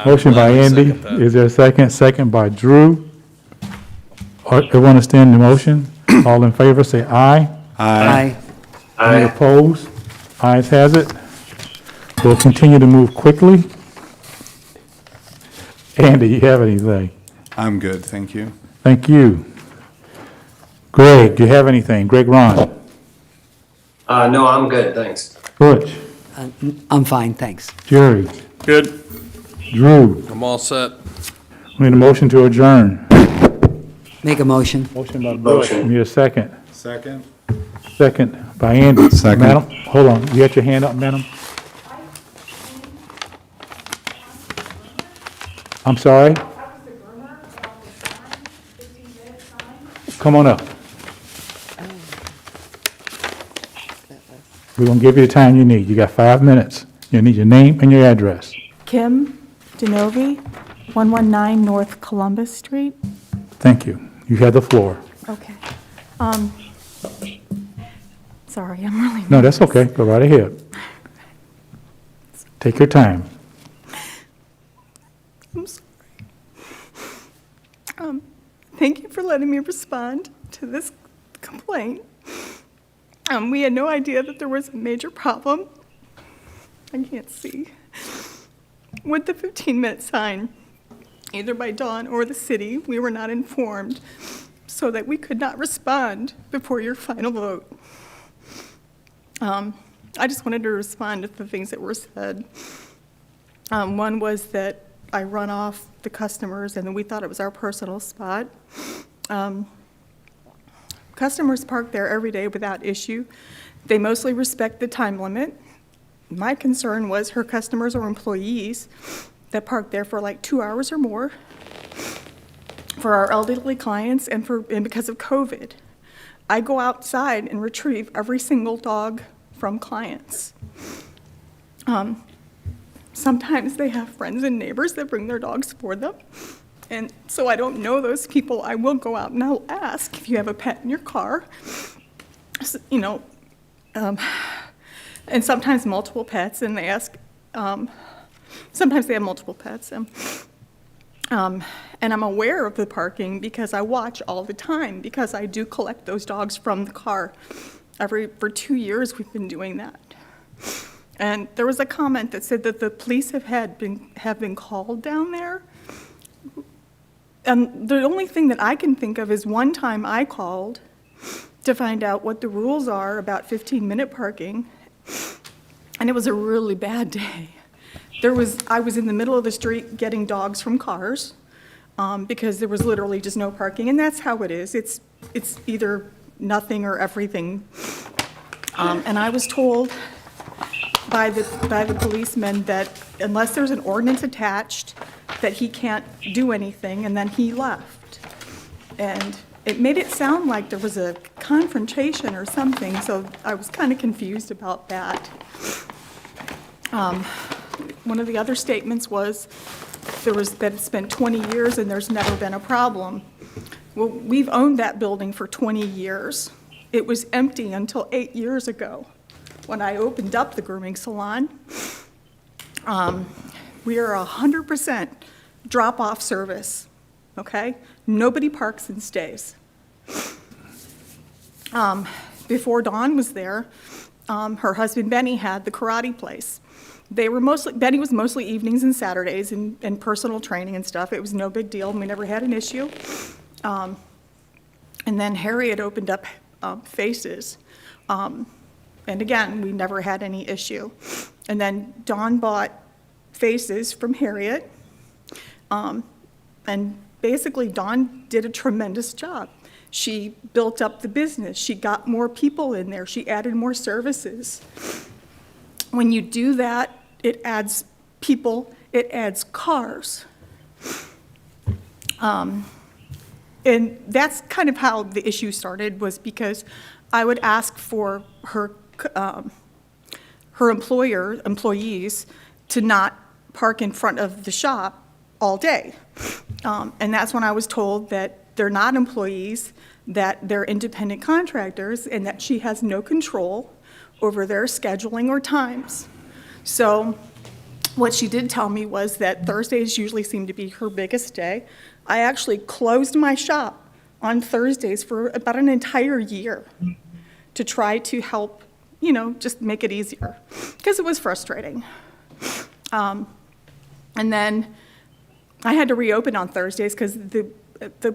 motion by Andy. Is there a second? Second by Drew. Everyone understand the motion? All in favor, say aye. Aye. Any opposed? Ayes has it. We'll continue to move quickly. Andy, you have anything? I'm good, thank you. Thank you. Greg, do you have anything? Greg Ron? No, I'm good, thanks. Butch? I'm fine, thanks. Jerry? Good. Drew? I'm all set. We need a motion to adjourn. Make a motion. Motion by Butch. Motion. We need a second. Second. Second by Andy. Second. Madam, hold on. You got your hand up, madam? I'm sorry? Come on up. We're going to give you the time you need. You got 5 minutes. You need your name and your address. Kim DeNovi, 119 North Columbus Street. Thank you. You have the floor. Okay. Sorry, I'm really. No, that's okay. Go right ahead. Take your time. I'm sorry. Thank you for letting me respond to this complaint. We had no idea that there was a major problem. I can't see. With the 15-minute sign, either by Dawn or the city, we were not informed so that we could not respond before your final vote. I just wanted to respond to the things that were said. One was that I run off the customers and we thought it was our personal spot. Customers park there every day without issue. They mostly respect the time limit. My concern was her customers or employees that park there for like 2 hours or more for our elderly clients and because of COVID. I go outside and retrieve every single dog from clients. Sometimes they have friends and neighbors that bring their dogs for them. And so I don't know those people. I will go out and I'll ask if you have a pet in your car, you know, and sometimes multiple pets, and they ask, sometimes they have multiple pets. And I'm aware of the parking because I watch all the time, because I do collect those dogs from the car. For 2 years we've been doing that. And there was a comment that said that the police have been called down there. And the only thing that I can think of is one time I called to find out what the rules are about 15-minute parking, and it was a really bad day. I was in the middle of the street getting dogs from cars because there was literally just no parking, and that's how it is. It's either nothing or everything. And I was told by the policeman that unless there's an ordinance attached, that he can't do anything, and then he left. And it made it sound like there was a confrontation or something, so I was kind of confused about that. One of the other statements was that it's been 20 years and there's never been a problem. Well, we've owned that building for 20 years. It was empty until 8 years ago when I opened up the grooming salon. We are 100% drop-off service, okay? Nobody parks and stays. Before Dawn was there, her husband Benny had the karate place. Benny was mostly evenings and Saturdays and personal training and stuff. It was no big deal. We never had an issue. And then Harriet opened up Faces. And again, we never had any issue. And then Dawn bought Faces from Harriet. And basically, Dawn did a tremendous job. She built up the business. She got more people in there. She added more services. When you do that, it adds people, it adds cars. And that's kind of how the issue started, was because I would ask for her employees to not park in front of the shop all day. And that's when I was told that they're not employees, that they're independent contractors, and that she has no control over their scheduling or times. So what she did tell me was that Thursdays usually seem to be her biggest day. I actually closed my shop on Thursdays for about an entire year to try to help, just make it easier, because it was frustrating. And then I had to reopen on Thursdays because the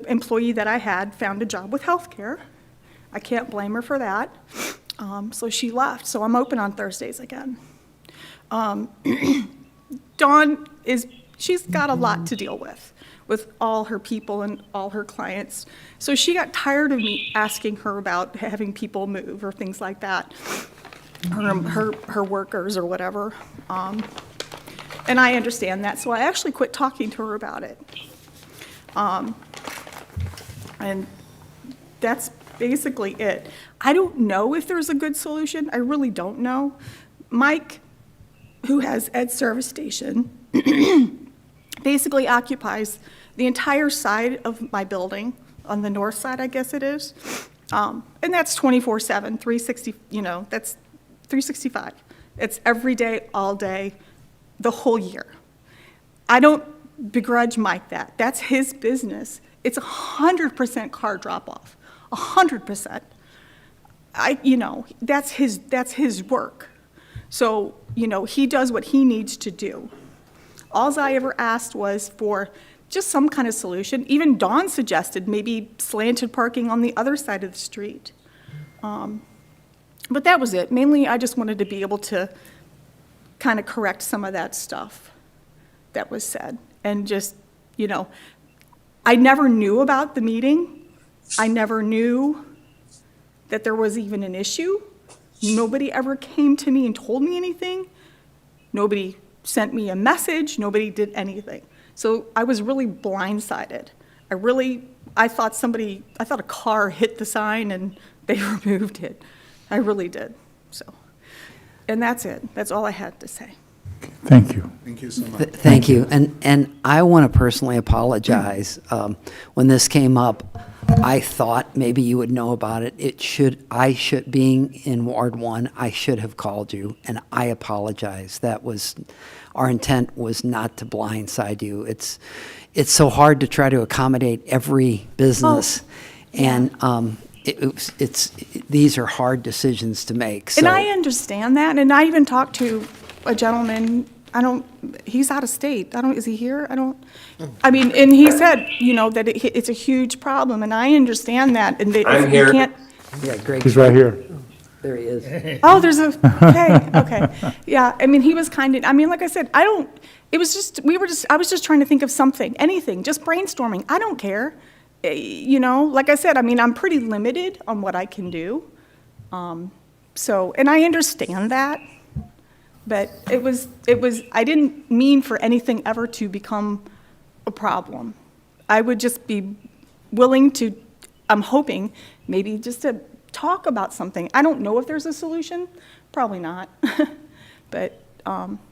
employee that I had found a job with healthcare. I can't blame her for that. So she left, so I'm open on Thursdays again. Dawn she's got a lot to deal with all her people and all her clients. So she got tired of me asking her about having people move or things like that, her workers or whatever. And I understand that, so I actually quit talking to her about it. And that's basically it. I don't know if there's a good solution. I really don't know. Mike, who has Ed Service Station, basically occupies the entire side of my building, on the north side, I guess it is. And that's 24/7, 360, that's 365. It's every day, all day, the whole year. I don't begrudge Mike that. That's his business. It's 100% car drop-off, 100%. That's his work. So, he does what he needs to do. All I ever asked was for just some kind of solution. Even Dawn suggested maybe slanted parking on the other side of the street. But that was it. Mainly, I just wanted to be able to kind of correct some of that stuff that was said. And just, I never knew about the meeting. I never knew that there was even an issue. Nobody ever came to me and told me anything. Nobody sent me a message. Nobody did anything. So I was really blindsided. I thought a car hit the sign and they removed it. I really did. So, and that's it. That's all I had to say. Thank you. Thank you so much. Thank you. And I want to personally apologize. When this came up, I thought maybe you would know about it. Being in Ward 1, I should have called you, and I apologize. Our intent was not to blindside you. It's so hard to try to accommodate every business, and these are hard decisions to make. So. And I understand that, and I even talked to a gentleman, he's out of state. Is he here? And he said, that it's a huge problem, and I understand that. And I'm here. Yeah, Greg. He's right here. There he is. Oh, okay. Yeah, he was kind of, like I said, I was just trying to think of something, anything, just brainstorming. I don't care. Like I said, I'm pretty limited on what I can do. And I understand that. But I didn't mean for anything ever to become a problem. I would just be willing to, I'm hoping, maybe just to talk about something. I don't know if there's a solution, probably not. But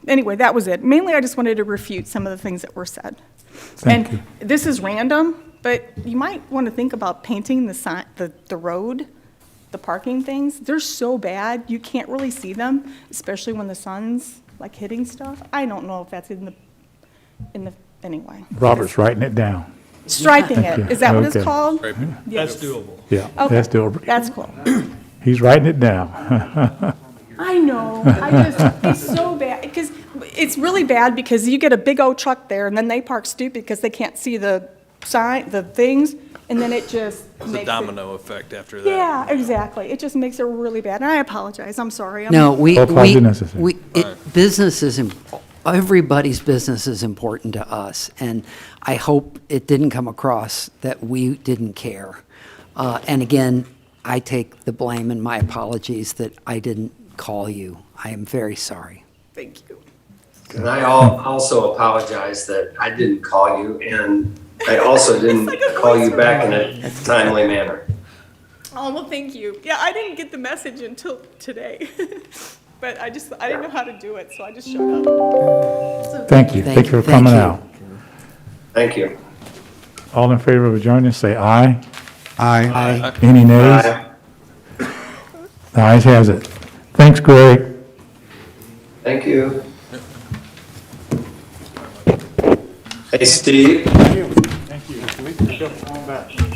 anyway, that was it. Mainly I just wanted to refute some of the things that were said. Thank you. This is random, but you might want to think about painting the road. The parking things, they're so bad, you can't really see them, especially when the sun's hitting stuff. I don't know if that's in the anyway. Robert's writing it down. Striping it, is that what it's Okay. called? That's doable. Yeah, Okay, that's doable. that's cool. He's writing it down. know, it's so bad, because it's really bad because you get a big old truck there and then they park stupid because they can't see the sign, the things, and then it just It's makes a it. domino effect after that. Yeah, exactly. It just makes it really bad. And I apologize. I'm sorry. No, No apology necessary. business is, everybody's business is important to us, and I hope it didn't come across that we didn't care. And again, I take the blame and my apologies that I didn't call you. I am very sorry. Thank you. And I also apologize that I didn't call you, and I also didn't call you back in a timely manner. Oh, well, thank you. Yeah, I didn't get the message until today. But I didn't know how to do it, so I just showed up. So Thank you. Thank you for coming out. Thank you. All in favor of adjourning, say aye. Aye. Any nays? Bye. The ayes has it. Thanks, Greg. Thank you. Hey, Steve. Thank you.